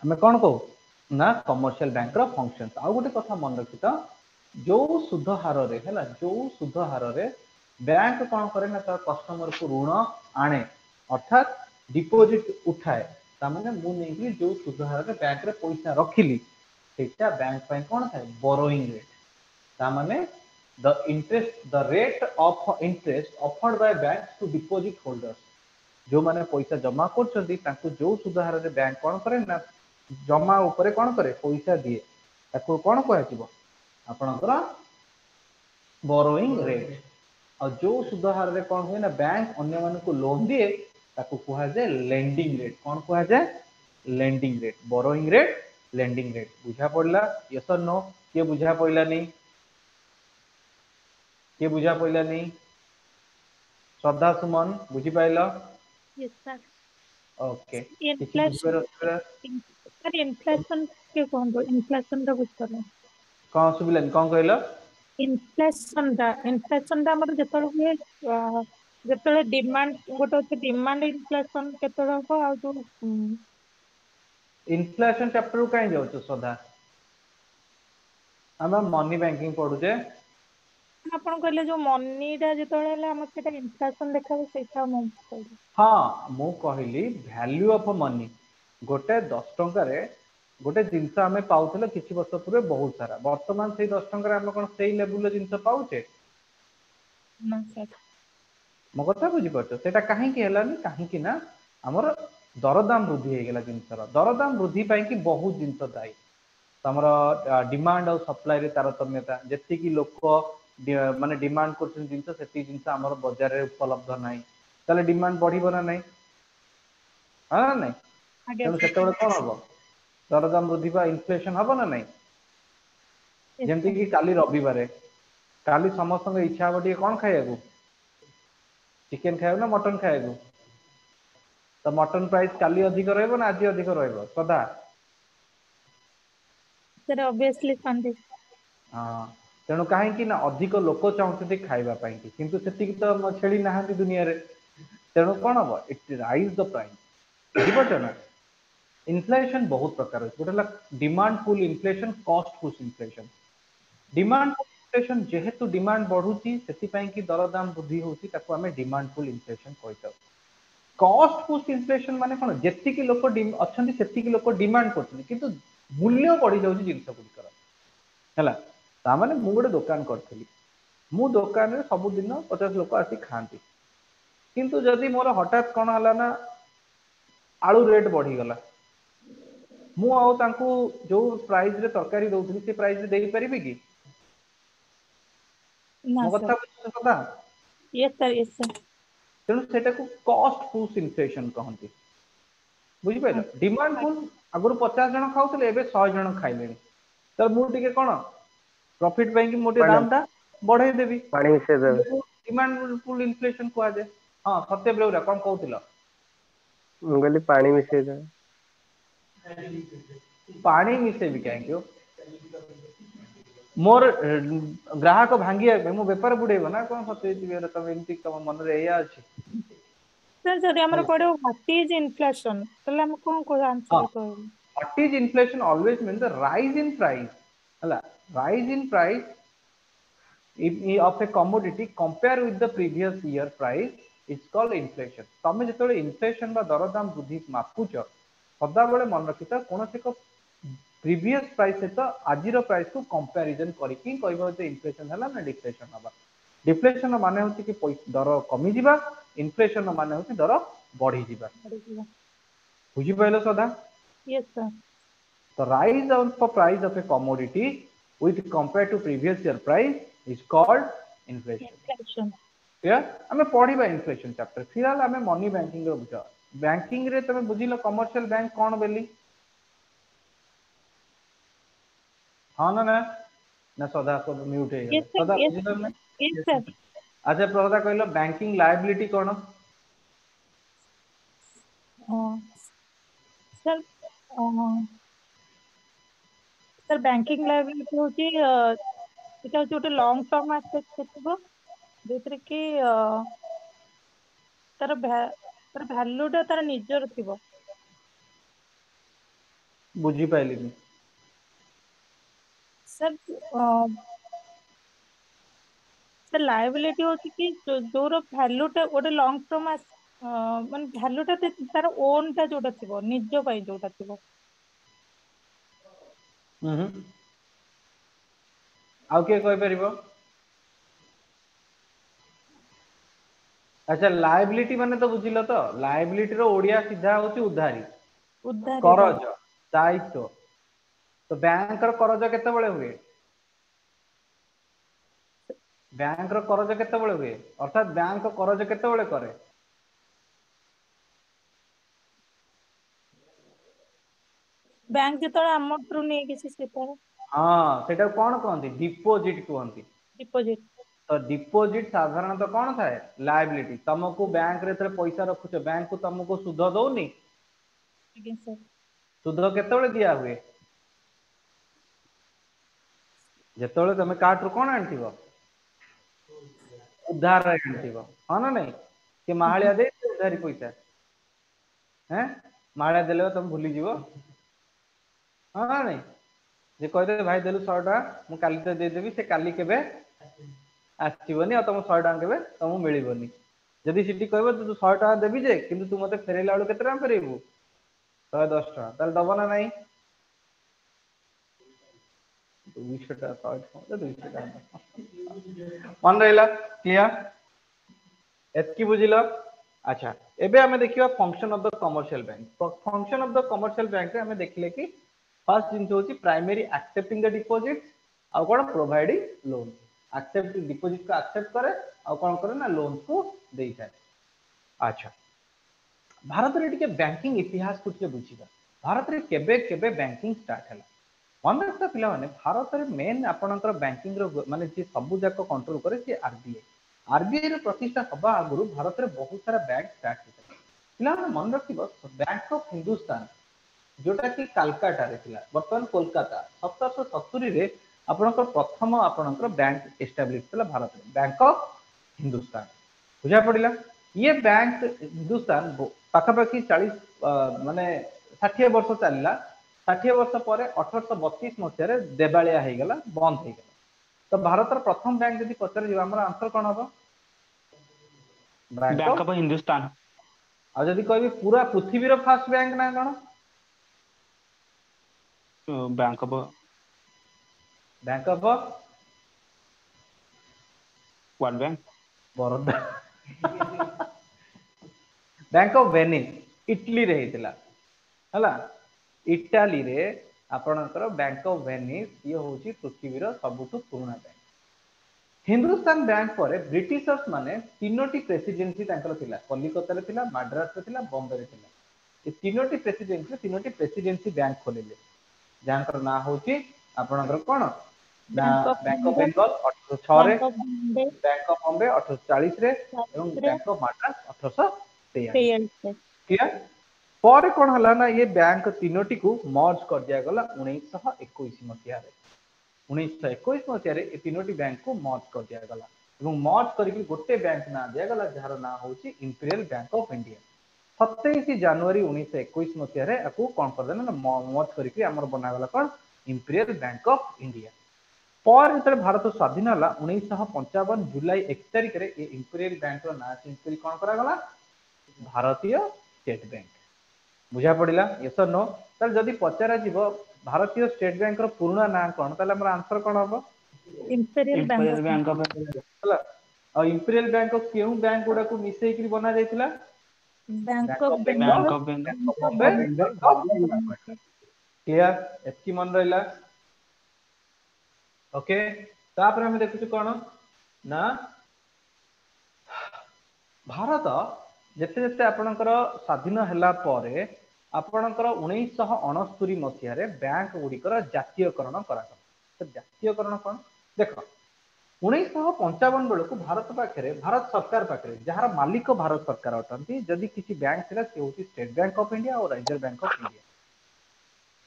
आमे कौन कहू ना कमर्शियल बैंक रो फंक्शंस। आ गोटे कथा मन रखि था, जो सुध हार रे हैला, जो सुध हार रे बैंक कौन करे ना तार कस्टमर को ऋण आने अर्थात डिपोजिट उठाए, तामाने मु नेकी जो सुध हार रे बैंक रे पैसा रखिली सेटा बैंक पई कौन थाए बोरोइंग रेट। तामाने the interest, the rate of interest offered by bank to deposit holders, जो माने पैसा जमा करछंती ताकू जो सुध हार रे बैंक कौन करे ना जमा ऊपर कौन करे पैसा दिए, ताकू कौन कहजिवो आपनकर बोरोइंग रेट। और जो सुध हार रे कौन हुए ना बैंक अन्य मानक लोन दिए ताकू कहा जाए लेंडिंग रेट। कौन कहा जाए? Lending rate, borrowing rate, lending rate. बुझा पड़ला? यस और नो? के बुझा पड़ला नहीं? के बुझा पड़ला नहीं? श्रद्धा सुमन बुझी पाइल? Yes, sir. ओके किसी इन्फ्लेशन बुझिबार असुविधा सर इन्फ्लेशन के कहंतो इन्फ्लेशन दा बुझिपारे कौन सुबिलानी कौन कहलो इन्फ्लेशन दा हमर जेतल हुए जेतले डिमांड गोटे होचे डिमांड इन्फ्लेशन केतल हो आ जो इन्फ्लेशन चैप्टर कहीं जाउछ सदा हम मनी बैंकिंग पढुचे आपण कहले जो मनी दा जेतले हला हमर सेटा इन्फ्लेशन देखाबो सेटा हम कहली हाँ मु कहली वैल्यू ऑफ मनी गोटे 10 टंका रे गोटे जिनस आम पाऊले किसी वर्ष पूर्व बहुत सारा वर्तमान से 10 टंका आम कौन से लेवल जिनस पाउचे ना सर मो कथा बुझीपार से कहीं कहीं ना आमर दरदाम वृद्धि होगा जिनसर दरदाम वृद्धि पाई बहुत जिनस दायी तमर डिमांड और सप्लाई रे तारतम्यता जी लोक माने डिमांड कर जिनस से जिनस आमर बजार में उपलब्ध ना ताले डिमांड बढ़िबो ना नहीं हाँ ना नहीं आगे तेणु से कौन हम दरदाम वृद्धि पा इनफ्लेशन हम ना नहीं जमती कि काली रविवार काली समस्त इच्छा हम टे कौन खाइबा चिकेन खाइबा ना मटन खाइबा तो मटन प्राइस काली अधिक रहइबो ना आज अधिक रहइबो सदा सर ऑब्वियसली संडे हाँ तेणु कहीं ना अधिक लोक चाहते खाइबा किंतु सेतिक तो छेड़ी ना दुनिया रे तेणु कौन हम इट राइज द प्राइस बुझीपार ना इनफ्लेशन बहुत प्रकार गोटे demand pull inflation cost push inflation demand pull inflation जेहेतु डिमांड बढ़ुची से दरदाम वृद्धि होती आम डिमांड पुल इनफ्लेशन कहता कॉस्ट पुश इनफ्लेशन माने कौन जी लोक अच्छा से लोक डिमांड कर मूल्य बढ़ी जाऊँ जिनस गुड़िकर है ताने मु गोटे दुकान करी मु दुकान में सबुदिन 50 लोक आसी खाती किंतु जदि मोर हठात कौन है ना आलू रेट बढ़ीगला मु आउ तांकू जो प्राइस रे तरकारी दउथली से प्राइस रे देई परिबे कि ना मो सर कथा बुझछ सदा यस सर तेणु सेटा को कॉस्ट पुश इन्फ्लेशन कहंती बुझी पाइल डिमांड पुल आगु 50 जन खाउतले एबे 100 जन खाइलेनी त मु टिके कोन प्रॉफिट पाई कि मोटे दाम दा बढ़ाई देबी पानी मिशेଇ देବେ डिमांड पुल इन्फ्लेशन को आजे हां सत्य ब्रेउरा कोन कहउतिला ମୁଁ କହିଲି ପାଣି ମିଶେଇ ଦେବେ पानी मिसेबी काहे मोर ग्राहक भांगी मो बेपार बुड़ेबो ना कौन सत्य तुम एमती तुम मन रे या अछि सर जदि हमर कोडे व्हाट इज इन्फ्लेशन तले हम कोन को आंसर कहबो what is inflation always mean the rise in price हला rise in price of a commodity compare with the previous year price is called inflation तमे जेतले इन्फ्लेशन बा दरदाम वृद्धि मापुच सदा बेले मन रखिता कोनोसे को प्रीवियस प्राइस सहित आजिर प्राइस को कंपैरिजन करके कहबो जे इन्फ्लेशन हला ना डिफ्लेशन हबा डिफ्लेशन माने होची कि दर कमी जिबा इन्फ्लेशन माने होची दर बढ़ी जिबा बुझी पाइलो सदा yes sir the rise of the price of a commodity with compared to previous year price is called inflation inflation clear हमें पढ़िबा इन्फ्लेशन चैप्टर फिलहाल हमें मनी बैंकिंग रो बुझ बैंकिंग रे तमे बुझिलो कमर्शियल बैंक कोन बेली हां ना ना सदा को म्यूट है यस सदा सर बुझिलो ना यस सर अच्छा प्रदा कहलो बैंकिंग लायबिलिटी कोन सर सर बैंकिंग लायबिलिटी होची एटा होची गोटे लॉन्ग टर्म एसेट हेतबो जेतरे कि तार वैल्यू टा तार निजर थिबो बुझी पाइलिनी सर सर लायबिलिटी होची कि जोर वैल्यू टा गोटे लॉन्ग टर्म माने वैल्यू टा तार ओन टा जोटा थिबो निज पई जोटा थिबो आउ के कहि परिबो अच्छा लायबिलिटी माने तो बुझिलो तो लायबिलिटी रो ओडिया सीधा होची उधारी उधारी करज दायित्व तो बैंक रो करज केते बळे हुए बैंक रो करज केते बळे हुए अर्थात बैंक करज केते बळे करे बैंक जेतळे अमाउंट रु नै किसी सेता हां सेटा कोन कहंती डिपॉजिट कहंती डिपॉजिट तो डिपॉजिट साधारणतः कौन थाए लायबिलिटी तुमको बैंक रे पैसा रखुच बैंक को तुमको सुध दौनी ଆଜ୍ଞା ସାର୍। ସୁଧ କେତେବେଳେ ଦିଆ ହୁଏ? ଯେତେବେଳେ ତମେ କାହାଠୁ କଣ ଆଣିଥିବ? ଉଧାର ଆଣିଥିବ, ହଁ ନା ନାଇଁ? କି ମାହାଳିଆ ଦେଇ ଉଧାରି ପଇସା ମାହାଳିଆ ଦେଲେ ତମେ ଭୁଲିଯିବ, ହଁ ନା ନାଇଁ? ଯେ କହିଦେବେ ଭାଇ ଦେଲୁ 100 ଟଙ୍କା, ମୁଁ କାଲି ତ ଦେଇଦେବି, ସେ କାଲି କେବେ ଆସିବନି ଆଉ ତମ 100 ଟଙ୍କା କେବେ ତମକୁ ମିଳିବନି। ଯଦି ସେଠି କହିବ ତୁ 100 ଟଙ୍କା ଦେବି ଯେ, କିନ୍ତୁ ତୁ ମତେ ଫେରେଇଲା ବେଳକୁ କେତେ ଟଙ୍କା ଫେରେଇବୁ? 110 ଟଙ୍କା, ତାହେଲେ ଦବ ନା ନାଇଁ? 200 ଟଙ୍କା 200 ଟଙ୍କା ମନେ ରହିଲା? କ୍ଲିୟର? ଏତିକି ବୁଝିଲ? ଆଚ୍ଛା, ଏବେ ଆମେ ଦେଖିବା function of the commercial bank. Function of the commercial bank रे हमें देखले कि फर्स्ट जिंस होची प्राइमरी एक्सेप्टिंग द डिपॉजिट आ कोन प्रोवाइडिंग लोन। एक्सेप्ट डिपॉजिट को एक्सेप्ट करे आ कोन करे ना लोन को देई थाए। अच्छा, भारत रे टिके बैंकिंग इतिहास को टिके बुझिबा। भारत रे केबे केबे बैंकिंग स्टार्ट हला? मन रखता पिला माने भारत रे मेन आपनकर बैंकिंग रो माने जे सब जाक कंट्रोल करे से आरबीआई। आरबीआई रो प्रतिष्ठा हबा आगुरु भारत रे बहुत सारा बैंक स्टार्ट होता। पिला माने मन रखिबो बैंक ऑफ हिंदुस्तान जोटा कि कलकत्ता रे थिला, वर्तमान कोलकाता 1770 रे आपनकर प्रथम आपनकर बैंक एस्टैब्लिश थिला भारत रे, बैंक ऑफ हिंदुस्तान। बुझा पड़िला? ये बैंक हिंदुस्तान पाखापाखि 40 माने 60 वर्ष चलला। 60 वर्ष पर 1832 मसीह देवालिया हो गला, बंद हो गला। तो भारत प्रथम बैंक जब पचार आंसर कौन हम? Bank of Hindustan. आ जदि कहबी पूरा पृथ्वी फास्ट बैंक ना कौन? Bank of world bank. Baroda bank of Venice Italy रे हेतिला हला। इटाली रे आपनकर बैंक ऑफ वेनिस ये होची पृथ्वी रो सबुठु पुराना बैंक। हिंदुस्तान बैंक पर ब्रिटिशर्स माने तीनोटी प्रेसिडेंसी तांकर थिला, कलिकता रे थिला, मद्रास रे थिला, बॉम्बे रे थिला। ए तीनोटी प्रेसिडेंसी बैंक खोलिले, जानकर ना होची आपनकर कोन ना बैंक ऑफ बेंगल 1806 रे, बैंक ऑफ बॉम्बे 1840 रे एवं बैंक ऑफ मद्रास 1843। क्लियर? पर कोन हला ना ये बैंक तीनोटी को मर्ज कर दिया गला 1921 मसिया रे। 1921 मसिया रे ए तीनोटी बैंक को मर्ज कर दिया गला एवं मर्ज करके गोटे बैंक ना दिया गला जहार ना होची इंपीरियल बैंक ऑफ इंडिया। 27 जनवरी 1921 मसिया रे आकु कोन कर देना मर्ज करके हमर बना गला कोन इंपीरियल बैंक ऑफ इंडिया। पर जेतले भारत स्वाधीन हला 1955 जुलाई 1 तारिख रे ए इंपीरियल बैंक रो ना चेंज करी कोन करा गला भारतीय स्टेट बैंक। बुझा पड़िला? यस और नो? ताल जदि पचारा जीवो भारतीय स्टेट बैंक रो पूर्ण नाम कोन ताले हमर आंसर कोन हबो? इंपीरियल बैंक ऑफ हला। और इंपीरियल बैंक ऑफ केउ बैंक गुडा को मिसई करी बना जायतिला? Bank of bank Bengal, of Bengal. Bank of Bombay. Clear? एतकी मन रहिला? ओके, तापर हम देखुछु कोन ना भारत जेते जेते आपनकर स्वाधीन हला परे आपनकर 1969 मसिया रे बैंक गुडिकर जातीयकरण करा गला। तो जातीयकरण कोन देखो 1955 बेलू भारत पाखे भारत सरकार पाखे जार मालिक भारत सरकार अटंती जदि किसी बैंक थिला से होची स्टेट बैंक ऑफ इंडिया और रिजर्व बैंक ऑफ इंडिया।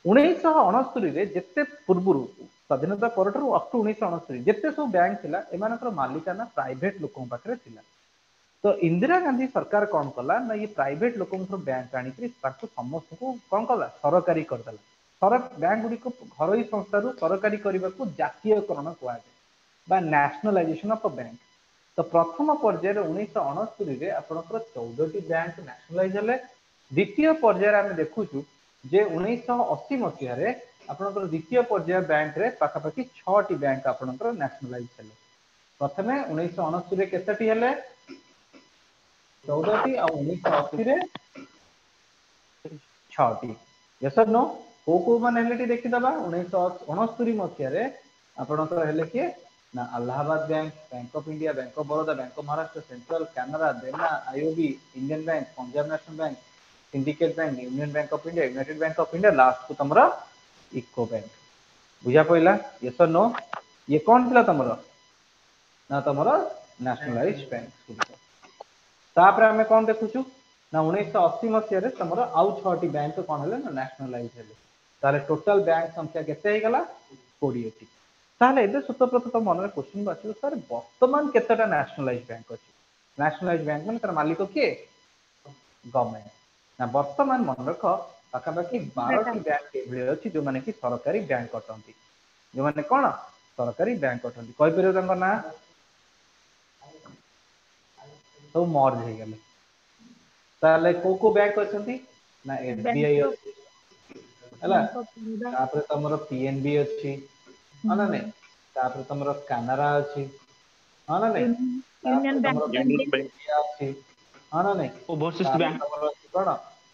1969 रे जेते पूर्वरु स्वाधीनता परठारु अप टू 1969 जेते सब बैंक थिला एमानकर मालिकाना प्राइवेट लोकन पाखे थिला। तो इंदिरा गांधी सरकार कौन कला ना ये प्राइवेट लोक बैंक आनी समस्त को कौन कला सरकारी करदेला। सर बैंक गुड़ी घर संस्था सरकारी करने को जातीयकरण कहुए नेशनलाइजेशन ऑफ बैंक। तो प्रथम पर्यायर 1969 आपनकर 14टी बैंक नेशनलाइज हेले। द्वितीय पर्यायर आम देखुचु जे 1980 मसीह आपनकर द्वितीय पर्यायर बैंक रे पाखापाखि 6टी बैंक आपनकर नेशनलाइज हेले। प्रथमे 1969 रे केतेटी हेले 14टी और 1980 रे 6टी। यस और नो? को माने हेलेटी देखि दबा 1969 मसिया रे आपनकर हेले के ना Allahabad bank, bank of India, bank of Baroda, bank of Maharashtra, central, Canara, Dena, IOB, Indian bank, Punjab national bank, syndicate bank, union bank of India, united bank of India, last को तमरा इको बैंक। बुझा पइला? यस और नो? ये कौन थिला तमरा ना तमरा नेशनलाइज्ड बैंक। तापर हमें कौन देखुछु ना 1980 मसीह तुम आउ 6टी बैंक कौन है ना नेशनलाइज हेले ताले टोटल बैंक संख्या केते हे गला 20 टी ताले एबे सुतप्रत तो मन रे क्वेश्चन बाछियो सर वर्तमान केतेटा नेशनलाइज बैंक अछि नेशनलाइज बैंक माने तार मालिक के गवर्नमेंट ना वर्तमान मन रख पाखापाखि 12टी बैंक एभଳି अछि जो माने कि सरकारी बैंक अटंती जो माने कोन सरकारी बैंक अटंती कहि परियो तंग ना तो मर्ज हे गेले ताले को बैंक अछंती ना एसबीआई बैंक ऑफ अछि हला बड़ौदा, तापर तमरो पीएनबी अछि हला नै तापर तमरो कैनरा अछि हला नै तापर यूनियन बैंक तमरो of bank India, union of bank India अछि हला नै ओवरसीज तापर बैंक तमरो अछि कोन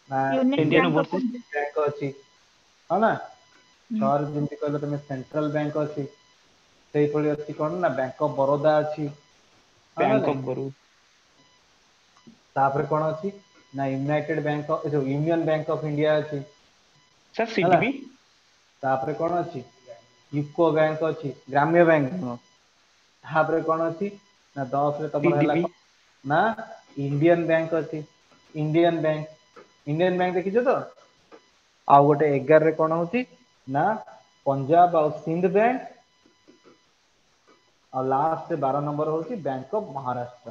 ना union Indian bank of overseas India. Bank अछि हला छर जेंति कहले तमे सेंट्रल बैंक अछि सेही पळी अछि कोन ना बैंक ऑफ बड़ौदा अछि हला बैंक नै ऑफ बड़ौदा तापर कोन अछि ना यूनाइटेड बैंक ऑफ जो यूनियन बैंक ऑफ इंडिया अछि सर हला सीडीबी तापर कोन अछि यूको बैंक अछि ग्राम्य बैंक तापर कोन अछि ना 10 रे तमरो हला सीडीबी ना इंडियन बैंक अछि इंडियन बैंक देखिछो तो आ गोटे 11 रे कोन होची ना पंजाब और सिंध बैंक और लास्ट 12 नंबर होची बैंक ऑफ महाराष्ट्र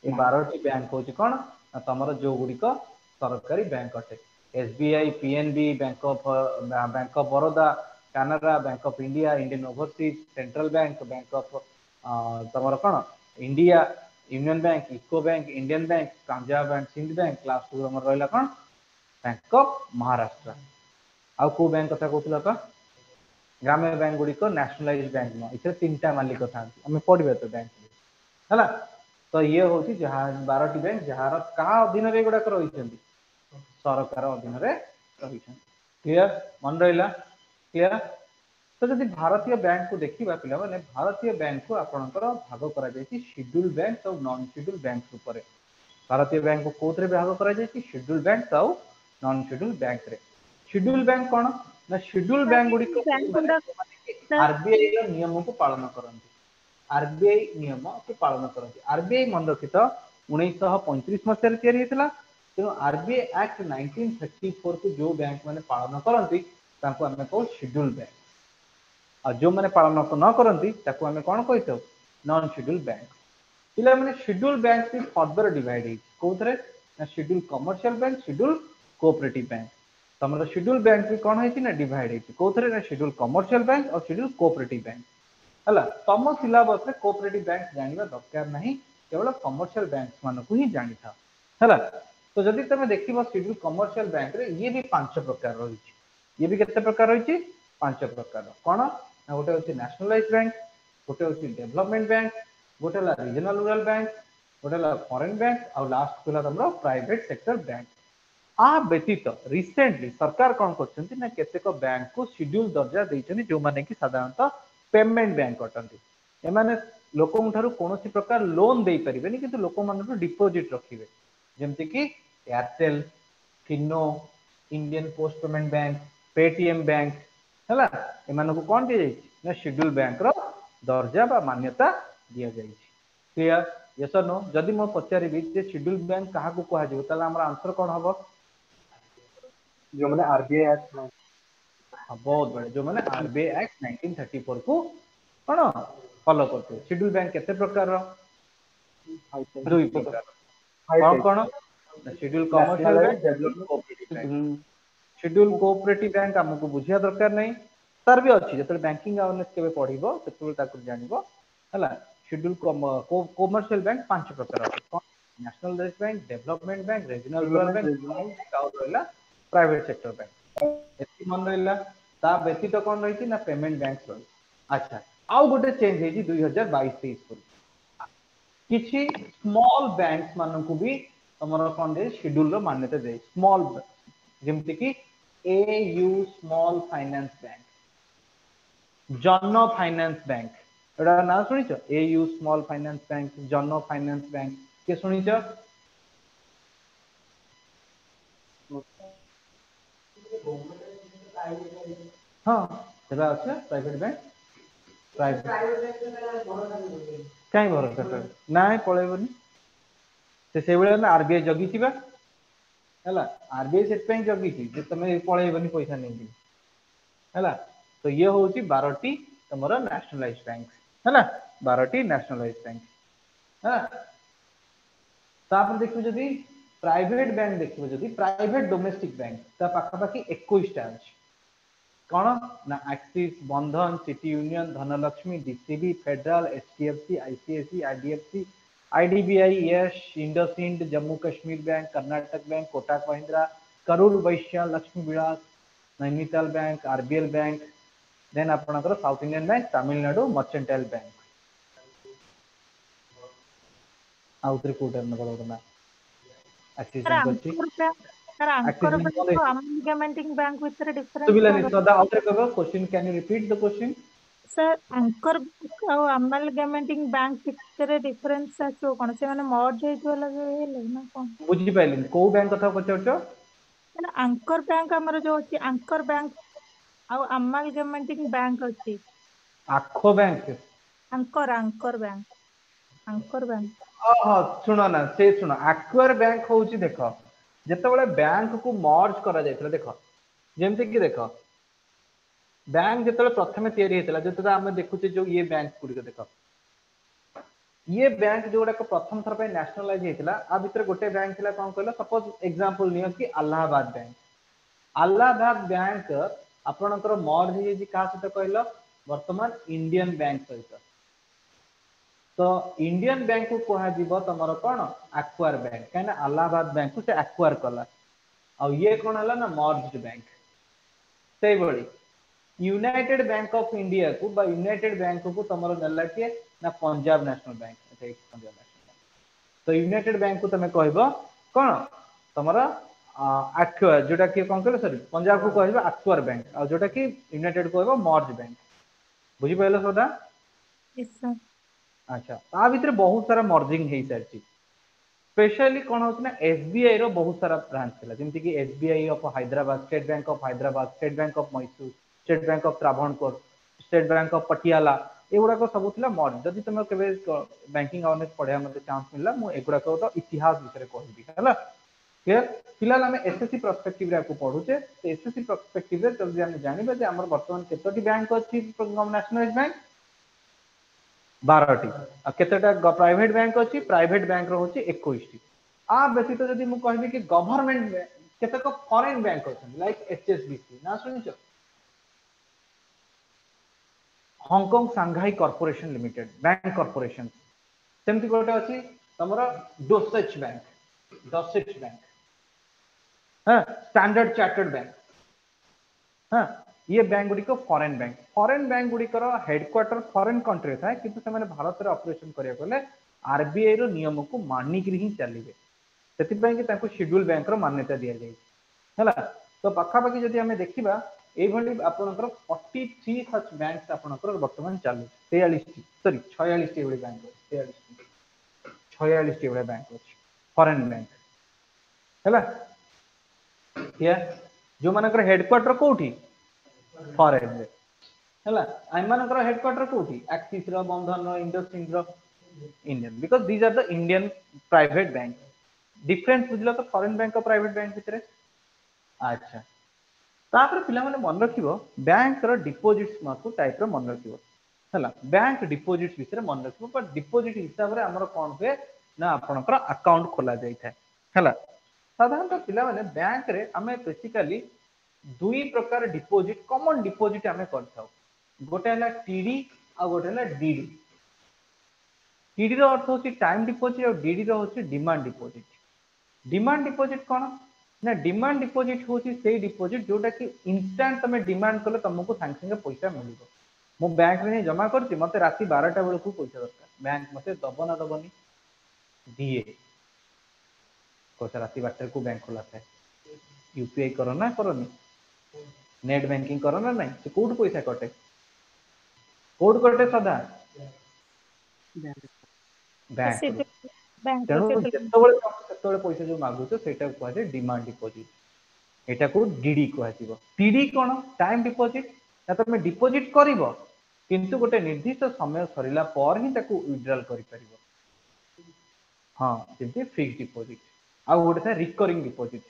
ए 12टी बैंक होची कोन ना तमरो जो गुडी को सरकारी बैंक अटे SBI PNB bank of Baroda Canara bank of India Indian overseas central bank of तमरो कोन India union bank UCO bank Indian bank Punjab and Sindh bank last हमर रहला कोन बैंक ऑफ महाराष्ट्र आ को बैंक कथा कहउतला तो ग्राम्य बैंक गुडी को नेशनलाइज बैंक न इथे तीनटा मालिक था हमें पढिबे तो बैंक हला तो ये होची जहां 12टी बैंक जहार का अधीन रे गुडा रहिसंती सरकार अधीन रे रहिसंती क्लियर मन रहिला क्लियर तो जदि भारतीय बैंक को देखिबा पिला माने भारतीय बैंक को आपनकर भाग करा जायछि शेड्यूल बैंक और नॉन शेड्यूल बैंक ऊपर भारतीय बैंक को कोथरे भाग करा जायछि शेड्यूल बैंक और नॉन शेड्यूल बैंक रे शेड्यूल बैंक कोन ना शेड्यूल बैंक गुडी को बैंक माने गुडा सर आरबीआई रो नियम को पालन करନ୍ତି आरबीआई नियम को पालन करନ୍ତି आरबीआई मन रखित 1935 मसीह रे तयारी हेतला तेणु आरबीआई एक्ट 1934 को जो बैंक माने पालन करନ୍ତି ताको हमें कहू शेड्यूल बैंक आ जो माने पालन न करନ୍ତି ताको हमें कोन कहितो नॉन शेड्यूल बैंक पिला माने शेड्यूल बैंक की फर्दर डिवाइड है कोथरे ना schedule commercial bank schedule cooperative bank तमरो शेड्यूल बैंक भी कोन है ना डिवाइड है कोथरे ना शेड्यूल कमर्शियल बैंक और शेड्यूल कोऑपरेटिव बैंक हला तम सिलेबस रे कोऑपरेटिव बैंक जानिबा दरकार नहीं केवल कमर्शियल बैंक मान को ही जानि था हला तो जदि तमे देखिबो शेड्यूल कमर्शियल बैंक रे ये भी 5 प्रकार रही ये भी केते प्रकार रही 5 प्रकार कोन ना गोटे होची नेशनलाइज बैंक गोटे होची डेवलपमेंट बैंक गोटे ला रीजनल रूरल बैंक गोटे ला फॉरेन बैंक और लास्ट कोला तमरो प्राइवेट सेक्टर बैंक आ व्यतीत रिसेंटली सरकार कौन करछंती ना केतेक बैंक को शेड्यूल दर्जा देइछनी जो माने कि साधारणतः पेमेंट बैंक अटंती एमाने लोकन ठारू कोनोसी प्रकार लोन देई परिबेनी किंतु लोक मानकु डिपॉजिट रखिबे जेमति कि Airtel Fino Indian post payment bank Paytm bank हला एमानकु कोन दिया जाइछि ना शेड्यूल बैंक रो दर्जा बा मान्यता दिया जाइछि क्लियर यस और नो जदि मो पचारिबी जे शेड्यूल बैंक काहा को कहा जिवो ताला हमर आंसर कोन हबो जो मैंने आरबीआई एक्ट में बहुत बड़े जो माने आरबीआई एक्ट 1934 को कोन फॉलो करते शेड्यूल बैंक केते प्रकार रो दुई प्रकार कौन कौन schedule commercial bank schedule cooperative bank schedule cooperative bank हमको बुझिया दरकार नहीं तार भी अच्छी जो बैंकिंग अवेयरनेस केबे पढ़िबो सेतु ताकू जानिबो हला शेड्यूल कमर्शियल बैंक 5 प्रकार अछि नेशनल रेस bank development bank regional rural bank और रहला प्राइवेट सेक्टर बैंक एति मन रहला ता व्यतीत कोन रही ना पेमेंट बैंक रही अच्छा आउ गोटे चेंज हेजी 2022-23 को किछि स्मॉल बैंक्स मानकु भी हमर कोन दे शेड्यूल रो मान्यता दे स्मॉल जेमति कि एयू स्मॉल फाइनेंस बैंक जन फाइनेंस बैंक एटा ना सुनिछ एयू स्मॉल फाइनेंस बैंक जन फाइनेंस बैंक के सुनिछ हां सेटा আছে प्राइवेट बैंक प्राइवेट काई भरोसा कर नाय पळेबनी से बेले ना आरबीआई जगी है आरबीआई से जगी तुम पलैबनी पैसा नहीं है तो ये हूँ 12टी तुम नेशनलाइज बैंक है 12टी नेशनलाइज बैंक है देखो जदि प्राइवेट बैंक देखो जदि प्राइवेट डोमेस्टिक बैंक ता पाखापाखि 21टा अछि कौन ना Axis Bandhan city union Dhanlaxmi DCB federal HDFC ICICI IDFC IDBI yes IndusInd Jammu Kashmir bank Karnataka bank Kotak Mahindra Karur Vysya Lakshmi Vilas Nainital bank RBL bank then आपनकर south Indian bank Tamil Nadu mercantile bank आउतरे कोटर नगर ना एक्सिस सर बैंक अछि एक्सिस आंकर बैंक बैंक कौन और है अमेलगमेंटिंग बैंक भितर डिफरेंस सुबिलानी कौन सदा आउतरे कहो question can you repeat the question sir Anchor और अमेलगमेंटिंग बैंक भितर डिफरेंस आछो कोन से माने मर्ज हेतो लगे ना कोन बुझी पाइलिन को बैंक कथा पचारछो माने आंकर बैंक हमर जो अछि आंकर बैंक और अमेलगमेंटिंग बैंक अछि आखो बैंक आंकर बैंक शुण ना से शुण आक्वार बैंक हूँ देख जिते बैंक को मर्ज करा जायतिला देख जेमती कि देख बैंक जिते प्रथम जो आम देखुचे जो ये बैंक गुड़िक देख ये बैंक जो गुड़ाक प्रथम थर पर नेशनलाइज होता आ भितर गोटे बैंक था कौन कहल सपोज एग्जांपल नियो कि अलाहाबाद बैंक आपणकर मर्ज क्या सहित कहल वर्तमान इंडियन बैंक सहित तो इंडियन बैंक को कह तुम कौन आक्वार बैंक कहीं अलाहाबाद बैंक को से आक्वार कला आ ये कौन है ना मर्ज बैंक से भाई यूनाइटेड बैंक ऑफ इंडिया को बा यूनाइटेड बैंक को तुम नेला किए ना Punjab national bank Punjab national bank तो यूनाइटेड बैंक को तुम कह कौन तुम आक्वार जोटा कि कौन कह सॉरी पंजाब को कह आक्वार बैंक आ जोटा कि यूनाइटेड कह मर्ज बैंक बुझिपाल सदा यस सर अच्छा ता भितर बहुत सारा मर्जिंग हो सारी स्पेशली कौन होना एसबीआई रो बहुत सारा ब्रांच था जमीक कि SBI of Hyderabad state bank of Mysore state bank of Travancore state bank of Patiala एगुड़ाक सब था मर्ज जदि तुम के बैंकिंग अवेयरनेस पढ़ा मत चांस मिलला मुझे एगुड़ाक इतिहास विषय कहबी है क्लियर फिलहाल आम एसएससी पर्सपेक्टिव रे पढ़ुचे तो एसएससी पर्सपेक्टिव रे जल्दी आम जानबा जे हमर वर्तमान केतोटी बैंक अछि नेशनलाइज बैंक 12टी आ केतेटा प्राइवेट बैंक अछि प्राइवेट बैंक रहउछि 21टी आ व्यतीत जदि मु कहबी कि गवर्नमेंट केतेक फॉरेन बैंक अछि लाइक एचएसबीसी ना सुनिछ Hong Kong Shanghai corporation limited bank corporation सेमती गोटे अछि तमरा डोसेच बैंक हाँ स्टैंडर्ड चार्टर्ड बैंक हाँ ये बैंक गुड़ी को फॉरेन बैंक गुड़ी कर हेडक्वार्टर फॉरेन कंट्री था किंतु से भारत में ऑपरेशन करिया आरबीआई रो नियम को मानिक ही चलिए से शेड्यूल बैंक रो मान्यता दि जाए तो पाखापाखि जदि आम देखा ये आपंकर 43 सच बैंक आपंकर बर्तमान चालू 43 सॉरी 46 बैंक 46 बैंक अच्छे फॉरेन बैंक है जो मानकर हेडक्वार्टर कोठी फॉरेन रे हैला आइमानकर हेडक्वार्टर कोठी एक्सिस रो बंधन रो इंडसइंड रो Indian because these are the Indian private bank difference बुझलो तो फॉरेन बैंक और प्राइवेट बैंक भितरे अच्छा तापर पिला माने मन रखिबो बैंक रो डिपॉजिट्स माकु टाइप रो मन रखिबो हैला बैंक डिपॉजिट्स भितरे मन रखिबो पर डिपॉजिट हिसाब रे हमर कोन हुए ना आपनकर अकाउंट खोला जाय था हैला साधारणतः पिला माने बैंक रे हमें बेसिकली दुई प्रकार डिपॉजिट कॉमन डिपॉजिट हमें करथाउ गोटे है टीडी आ गोटे है डीडी टीडी रो अर्थ होची टाइम डिपॉजिट और डीडी रो होची डिमांड डिपॉजिट कौन ना डिमांड डिपॉजिट होची से डिपॉजिट जोटा कि इंस्टेंट तमे डिमांड कले तुमको संगे संगे पैसा मिलिबो मो बैंक रे जमा करछि मते राति 12टा बेल को पैसा दरकार बैंक मते दबो ना दबोनी दिए कोसा राति 12टा को बैंक खोला था यूपीआई करो ना करोनी नेट बैंकिंग करो ना नहीं से कोड पैसा कटे कोड कटे सदा बैंक बैंक तेणु जितेबाला पैसा जो मागुच से कहुए डिमांड डिपॉजिट एटा को डीडी कहजिवो टीडी कौन टाइम डिपॉजिट ना तुम डिपॉजिट करिवो किंतु गोटे निर्दिष्ट समय सरिला पर ही ताकू विड्रॉल करि परिबो हाँ जमी फिक्स डिपोजिट आउ गोटे था रिकरिंग डिपोजिट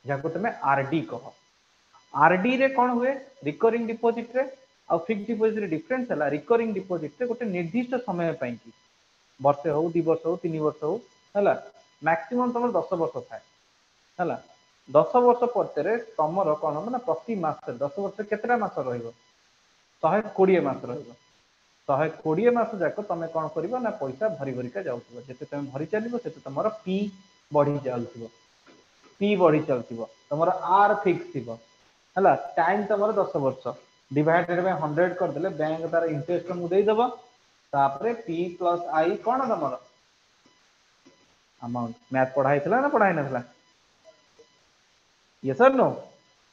जहाँ तुम आरडी कह आरडी रे कौन हुए रिकरिंग डिपोजिट रे आ फिक्स डिपोजिट रे डिफरेंस है रिकरिंग डिपोजिट रे गोटे निर्दिष्ट समय पाई की वर्षे हो 2 वर्ष हो 3 वर्ष हो है मैक्सिमम तुम 10 वर्ष थाए है 10 वर्ष पर तुमर कौन हम ना प्रति मास 10 वर्ष केतटा मास रहिबो 120 मास रहिबो 120 मास जाक तुम कौन कर ना पैसा भरी भरिका जाऊथबो जते तुम भरी चलिबो सेते तुमर पी बढ़ी जाउथबो पी बढ़ी चलथिबो तुमर आर फिक्स थिबो है टाइम तुमर 10 वर्ष डिवाइडेड बाय 100 कर देले बैंक तार इंटरेस्ट तुमको दे देबो तापरे पी प्लस आई कौन तुमर अमाउंट मैथ पढ़ाई थला ना पढ़ाई नथला यस और नो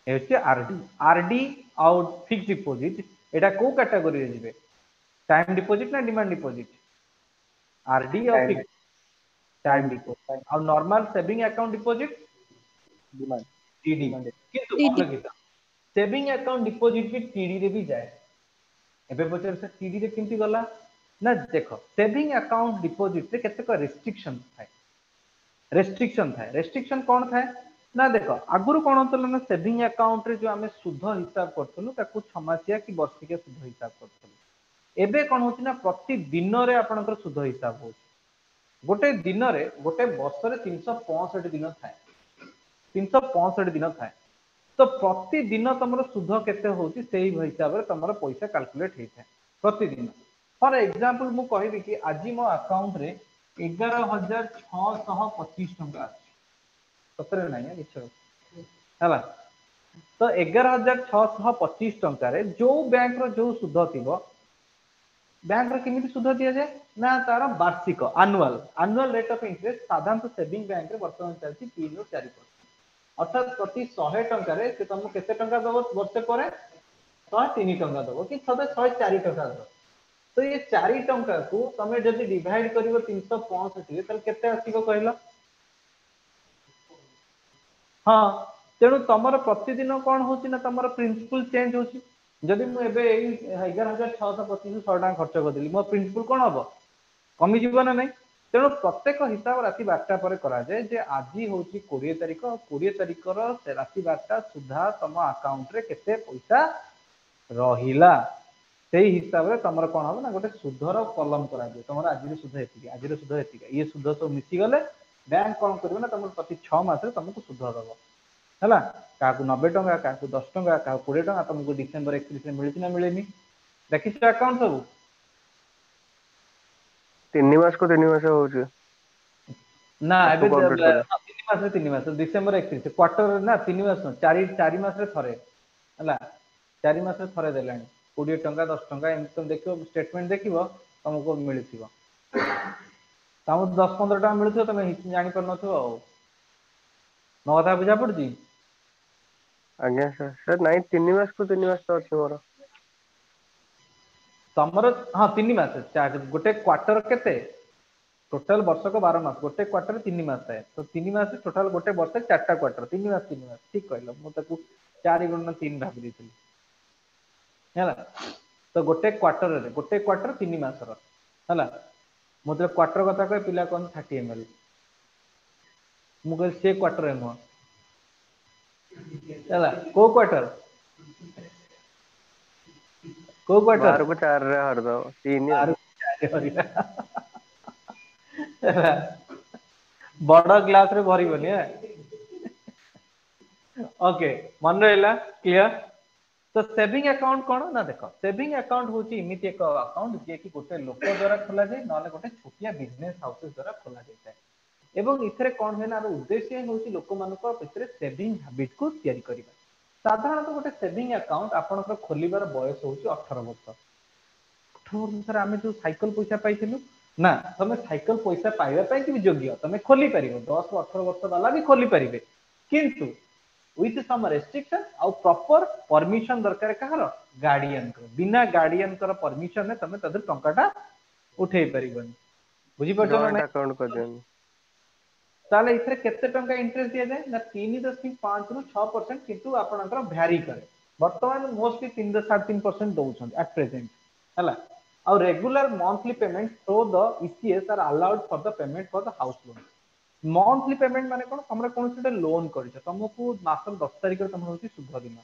ए आरडी आरडी आउट फिक्स डिपोजिट एटा को कैटेगरी रे जिवे टाइम डिपोजिट ना डिमांड डिपोजिट आरडी और फिक्स टाइम डिपोजिट और normal saving account deposit demand TD किंतु मन लगिता सेविंग अकाउंट डिपोजिट भी टीडी रे भी जाए एबे पचर से टीडी रे किंती गला ना देखो सेविंग अकाउंट डिपोजिट रे केते को रेस्ट्रिक्शन थाए रेस्ट्रिक्शन कौन थाए ना देखो आगुरु कौन होतला ना सेविंग अकाउंट रे जो आमे सुध हिसाब करथलु ताकू 6 मासिया कि वर्षिका सुध हिसाब करथलु एबे कौन होची ना प्रति दिन रे आपनकर सुध हिसाब हो गोटे दिन रे गोटे वर्ष रे 365 दिन थाए 365 दिन थाए तो प्रति दिन तुमर सुध केते होची सेही हिसाब रे तुमर पैसा कैलकुलेट हेता प्रति दिन फॉर एग्जांपल मु कहबी कि आज मो अकाउंट रे 11,625 टंका सतरे नहीं मिछ है तो 11,625 टंका रे जो बैंक रो जो सुध थिबो बैंक रो किमिति सुध दिया जाए ना तार वार्षिक एनुअल रेट ऑफ इंटरेस्ट साधारणतः सेविंग बैंक रे वर्तमान चलती 3 ରୁ 4% अर्थात प्रति 100 टंका रे से तुमको केते टंका दबो वर्ष पर 103 टंका दबो कि 104 टंका दबो तो ये 4 टंका को तमे जदि डिवाइड करिवो 365 रे तल केते आसीबो कहलो हां तेणु तमर प्रतिदिन कौन होची ना तमर प्रिंसिपल चेंज होची जदि मु एबे 11,625 100 टका खर्च करदिली मो प्रिंसिपल कौन हबो कमी जीव ना नहीं तेणु प्रत्येक हिसाब राति 12टा पर करा जाए जे आज होची 20 तारिख 20 तारिख रो राति 12टा सुधा तम अकाउंट रे केते पैसा रहिला सेही हिसाब रे तमर कोन हो ना गोटे सुधर कलम करा दे तमर आज रे सुध हेतिका ये सुध सब मिसी गले बैंक कोन करबो ना तमर प्रति 6 मास रे तुमको सुध दबो हला काकू 90 टंका काकू 10 टंका काकू 20 टंका तुमको डिसेंबर 31 रे मिलछि ना मिलेनी देखिछ अकाउंट सब 3 मास को 3 मास होउछ ना एबे 3 मास डिसेंबर 31 क्वार्टर ना 3 मास 4 मास रे थरे हला 4 मास रे थरे देलानी 20 टंका 10 टंका एम तुम देखियो स्टेटमेंट देखियो तुमको मिलथिबो तुम 10-15 टका मिलथिबो तुम जानि पर नथो नो कथा बुझा पड़जी आज्ञा सर नहीं 3 मास को 3 मास तो अछि मोर तमर हां 3 मास गोटे क्वार्टर केते टोटल वर्ष को 12 मास गोटे क्वार्टर 3 मास है तो 3 मास टोटल गोटे वर्ष 4टा क्वार्टर 3 मास ठीक कहलो मु ताकू 4 गुणन 3 भाग देथिली हैला तो गोटे क्वार्टर 3 मास रो हैला मु तो क्वार्टर कथा कह पिला कोन 30 ml मु कह से क्वार्टर है मो हैला को क्वार्टर बार को 4 रे हर दो 3 बड़ ग्लास रे भरी बनी ओके मन रहला क्लियर तो सेविंग अकाउंट कोन ना देखो सेविंग अकाउंट होची इमिति एक अकाउंट जे कि गोटे लोक द्वारा खोला जाय नले गोटे छोटिया बिजनेस हाउसेस द्वारा खोला जाय एवं इथरे कोन है ना उद्देश्य होची लोक मानको भितरे सेविंग हैबिट को तयारी करिबा साधारणतः गोटे सेविंग अकाउंट आपनकर खोलिबार बयस होची 18 वर्ष 18 वर्ष सर आमे जो साइकिल पैसा पाइथिलु ना तमे साइकिल पैसा पाइबा पय कि योग्य तमे खोली परिबो 10 18 वर्ष वाला भी खोली परिबे किंतु विथ सम रेस्ट्रिक्शन और प्रॉपर परमिशन दरकार कहार गार्डियन को बिना गार्डियन कर परमिशन ने तमे तदर टंकाटा उठेई परिबनी बुझी पड़छो ना अकाउंट कर देन ताले इथरे केते टंका इंटरेस्ट दिया जाय ना 3.5 ରୁ 6% किंतु आपनकर भ्यारी करे वर्तमान मोस्टली 3.5% दउछन एट प्रेजेंट हला और regular monthly payment through the ECS are allowed for the payment for the house loan monthly payment माने कोन हमरे कोन से लोन करिछ तुमको मास 10 तारिख तुम होची सुध दिन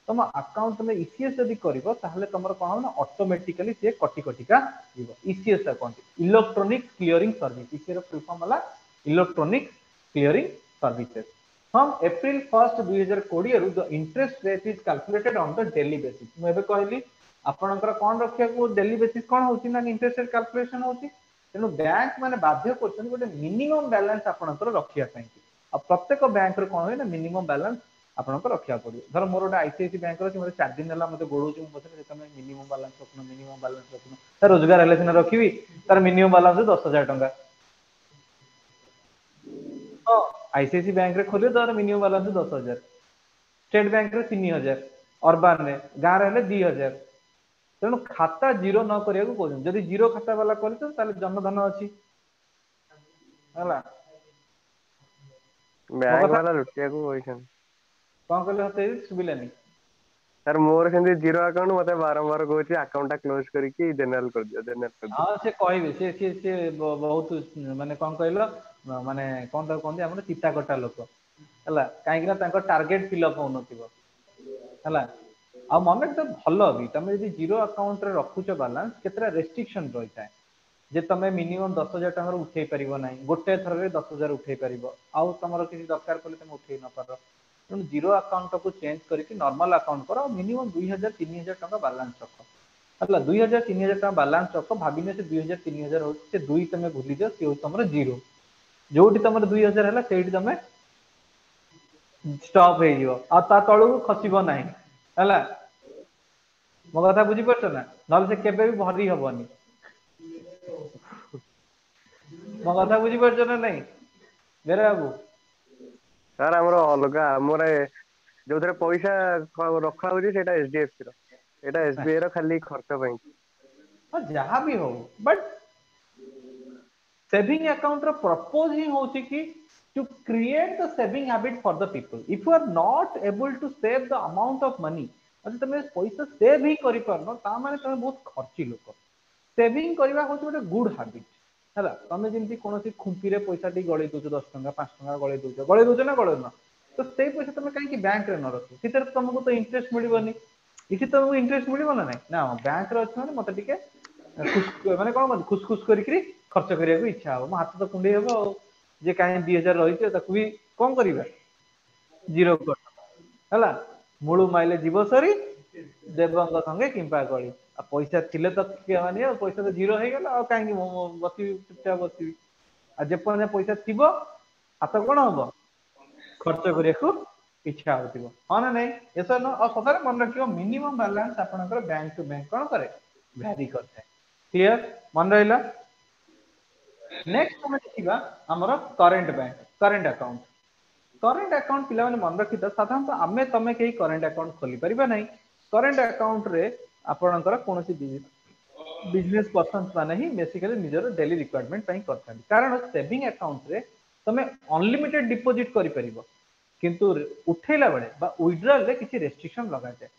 तुम अकाउंट में ईसीएस यदि करिवो ताहले तुमर कोन हो ना ऑटोमेटिकली से कटी कटिका जीवो ECS account electronic clearing service ECS full form वाला electronic clearing services from April 1 2020 रु the interest rate is calculated on the daily basis मैं एबे कहली आपनकर कोन रखिया को डेली बेसिस कोन होची ना इंटरेस्ट रेट कैलकुलेशन होची तेणु बैंक माने बाध्य करछन गोटे मिनिमम बैलेंस आपनकर रखिया पई आ प्रत्येक बैंक रे कोन होय ना मिनिमम बैलेंस आपनकर रखिया पड़ियो धर मोर गोटे आईसीआईसी बैंक रो मोर 4 दिन हला मते गोडो छु मते तमे मिनिमम बैलेंस रखनो तार रोजगार हले सिना रखिबी तार मिनिमम बैलेंस 10000 टका हां आईसीआईसी बैंक रे खोलियो तार मिनिमम बैलेंस 10000 स्टेट बैंक रे 3000 अर्बन रे गां रे हले 2000 तेणु खाता जीरो न करिया को कहउछन जदी जीरो खाता वाला करछ ताले जनधन अछि हला बैंक वाला लुटिया को होइछन कोन कहले हते सुबिलानी सर मोर सेंदी जीरो अकाउंट मते बारंबार कहउछि अकाउंट टा क्लोज करिकि जनरल कर दियो हां से कहबे से बहुत माने कोन कहलो माने कोन त कोन हमर चिता कटा लोक हला काहे कि ना तांको टारगेट फिल अप होनथिबो हला आ मने तो भलो भी तमे यदि जीरो अकाउंट रे रखुछ बैलेंस केतरा रेस्ट्रिक्शन रहिता जे तमे मिनिमम 10000 टका उठै परिबो नै गोटे थर रे 10000 उठै परिबो आउ तमरो किछि दरकार पले तमे उठै न पारो तेणु जीरो अकाउंट को चेंज करके नॉर्मल अकाउंट करो मिनिमम 2000 3000 टका बैलेंस रखो हला 2000 3000 टका बैलेंस रखो भाबिने से 2000 3000 हो से दुई तमे भूली दियो से तमरो जीरो जोटी तमरो 2000 हला सेठी तमे स्टॉप हे जिवो आ ता तळु खसिबो नाही हला मो कथा बुझी परछ ना नल से केबे भी भरी हबनी मो कथा बुझी परछ ना नहीं मेरे बाबू सर हमरो अलगा हमरे जोथरे पैसा रखा होची सेटा एचडीएफसी रो एटा एसबीआई रो खाली खर्च पई जहाँ भी हो बट सेविंग अकाउंट रो पर्पस ही होची कि to create the saving habit for the people if you are not able to save the amount of money अगर तमे पैसा सेव ही करि परनो ता माने तमे बहुत खर्ची लोक सेविंग करबा होची गोटे गुड हैबिट हला तमे जेंति कोनोसी खुंपी रे पैसा टी गळै दोछ 10 टका 5 टका गळै दोछ ना गळै ना तो सेई पैसा तमे काहे कि बैंक रे न रखो सितर तमको तो इंटरेस्ट मिलिबोनी इथि तमको इंटरेस्ट मिलिबो ना ना बैंक रे अछि माने मते टिके माने कोन खुश खुश करी खर्च करिया को इच्छा हो मो हाथ तो कुंडे हेबो जे काहे 2000 रहिते ताकू भी कोन करिबा जीरो कर हला मुळु माइले जीव सरी देवंग संगे किंपा कळी आ पैसा थिले तो के माने पैसा तो जीरो हे गेला आ काहे बसी चुपचाप बसी आ जे पने पैसा थिबो आ तो कोन होबो खर्च करिया को इच्छा होतिबो हां ना नहीं ऐसा न और सदर मन रखियो मिनिमम बैलेंस आपनकर बैंक टू बैंक कोन करे वैरी करते क्लियर मन रहिला नेक्स्ट हम देखिबा हमर करंट अकाउंट पिला माने मन रखिता साधारणतः आमे तमे केही करंट अकाउंट खोली परिबा नै करंट अकाउंट रे आपनकर कोनोसी बिजनेस पर्सन माने ही बेसिकली निजर डेली रिक्वायरमेंट पई करथान कारण सेविंग अकाउंट रे तमे अनलिमिटेड डिपॉजिट करि परिबो किंतु उठेला बेले बा विथड्रॉल रे किछि रेस्ट्रिक्शन लगा जाय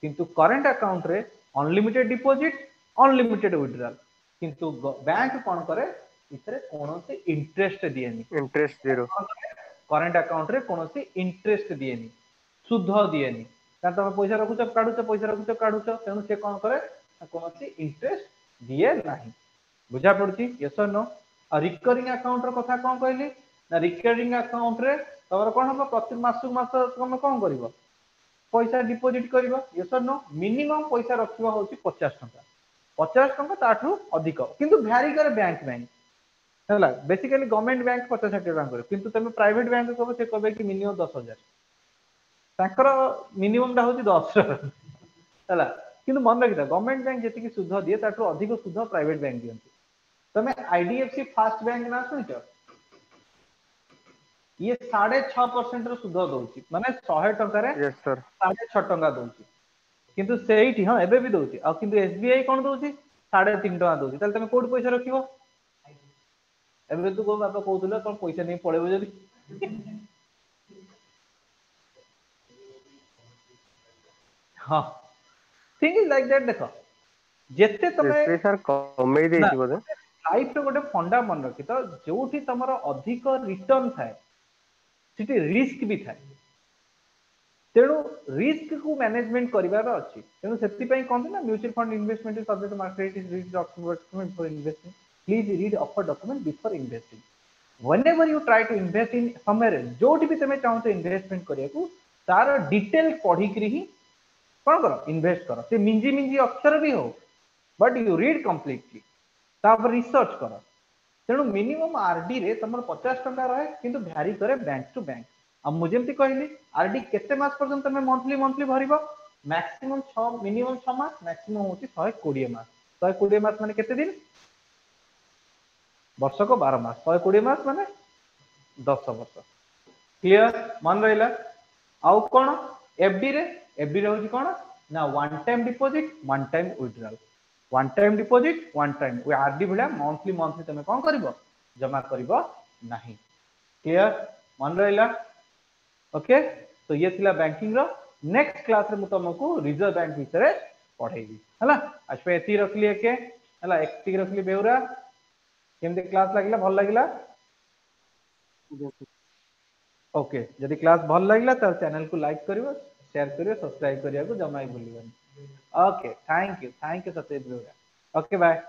किंतु करंट अकाउंट रे अनलिमिटेड डिपॉजिट अनलिमिटेड विथड्रॉल किंतु बैंक कोन करे इतरे कोनोसी इंटरेस्ट दिएनी इंटरेस्ट जीरो करंट अकाउंट रे कोनोसी इंटरेस्ट दिएनी सुध दिएनी कारण तमे पैसा रखुछ काढुछ तेनु से कोन करे कोनोसी इंटरेस्ट दिए नाही बुझा पड़ची यस और नो आ रिकरिंग अकाउंट रो कथा कोन कहली ना रिकरिंग अकाउंट रे तमर कोन हो प्रति मास तमे कोन करिवो पैसा डिपॉजिट करिवो यस और नो मिनिमम पैसा रखिबो होची 50 टका 50 टका ताठू अधिक किंतु भ्यारी करे बैंक हला बेसिकली गवर्नमेंट बैंक 50 60 टका करे किंतु तमे प्राइवेट बैंक को से कहबे कि मिनिमम 10000 ताकर मिनिमम टा होची 10 हला किंतु मन रखिता गवर्नमेंट बैंक जेति कि सुध दिए ताठू अधिक सुध प्राइवेट बैंक दियंती तमे आईडीएफसी फास्ट बैंक ना सुनिचो ये 6.5% रो सुध दोची माने 100 टका रे यस सर 6.5 टका दोची किंतु सेठी हां एबे भी दोची आ किंतु एसबीआई कोन दोची 3.5 टका दोची तले तमे कोड पैसा रखिबो एबे तू को बापा कहउतले कोन पैसा नै पळेबो जदी हां थिंग इज लाइक दैट देखो जेते तमे एसबीआई सर कमेई ना देछि बोधे लाइफ रे गोटे फंडा मन रखी तो जोठी तमरो अधिक रिटर्न थाए सिटी रिस्क भी थाए तेणु रिस्क को मैनेजमेंट करिवार अछि तेणु सेति पई कोन ना mutual fund investment is subject market is read document for investing please read offer document before investing whenever you try to invest in somewhere जोठी भी तमे चाहो तो इन्वेस्टमेंट करिया को तार डिटेल पढ़ी करी ही कोन करो इन्वेस्ट करो से मिंजी मिंजी अक्षर भी हो बट यू रीड कंप्लीटली तापर रिसर्च करो तेणु मिनिमम आरडी रे तमर 50 टका रहे किंतु भ्यारी करे बैंक टू बैंक अब मुझे एमती कहली आरडी केते मास पर्यंत तमे मंथली मंथली भरिबो मैक्सिमम 6 मिनिमम 6 मास मैक्सिमम होची 120 मास 120 मास माने केते दिन वर्ष को 12 मास 120 मास माने 10 वर्ष क्लियर मन रहिला आउ कोन एफडी रे होची कोन ना one time deposit one time withdrawal one time deposit one time way RD भला मंथली मंथली तमे कोन करबो जमा करबो नाही क्लियर मन रहिला ओके तो ये थिला बैंकिंग रो नेक्स्ट क्लास रे मु तुमको रिजर्व बैंक विषय पढेबी हला आज पे एती रखली के हला एती रखली बेउरा केमते क्लास लागिला भल लागिला ओके जदि क्लास भल लागिला त चैनल को लाइक करिवो शेयर करिवो सब्सक्राइब करिया को जमाई भूलिबनी okay thank you Satyajit Beura okay bye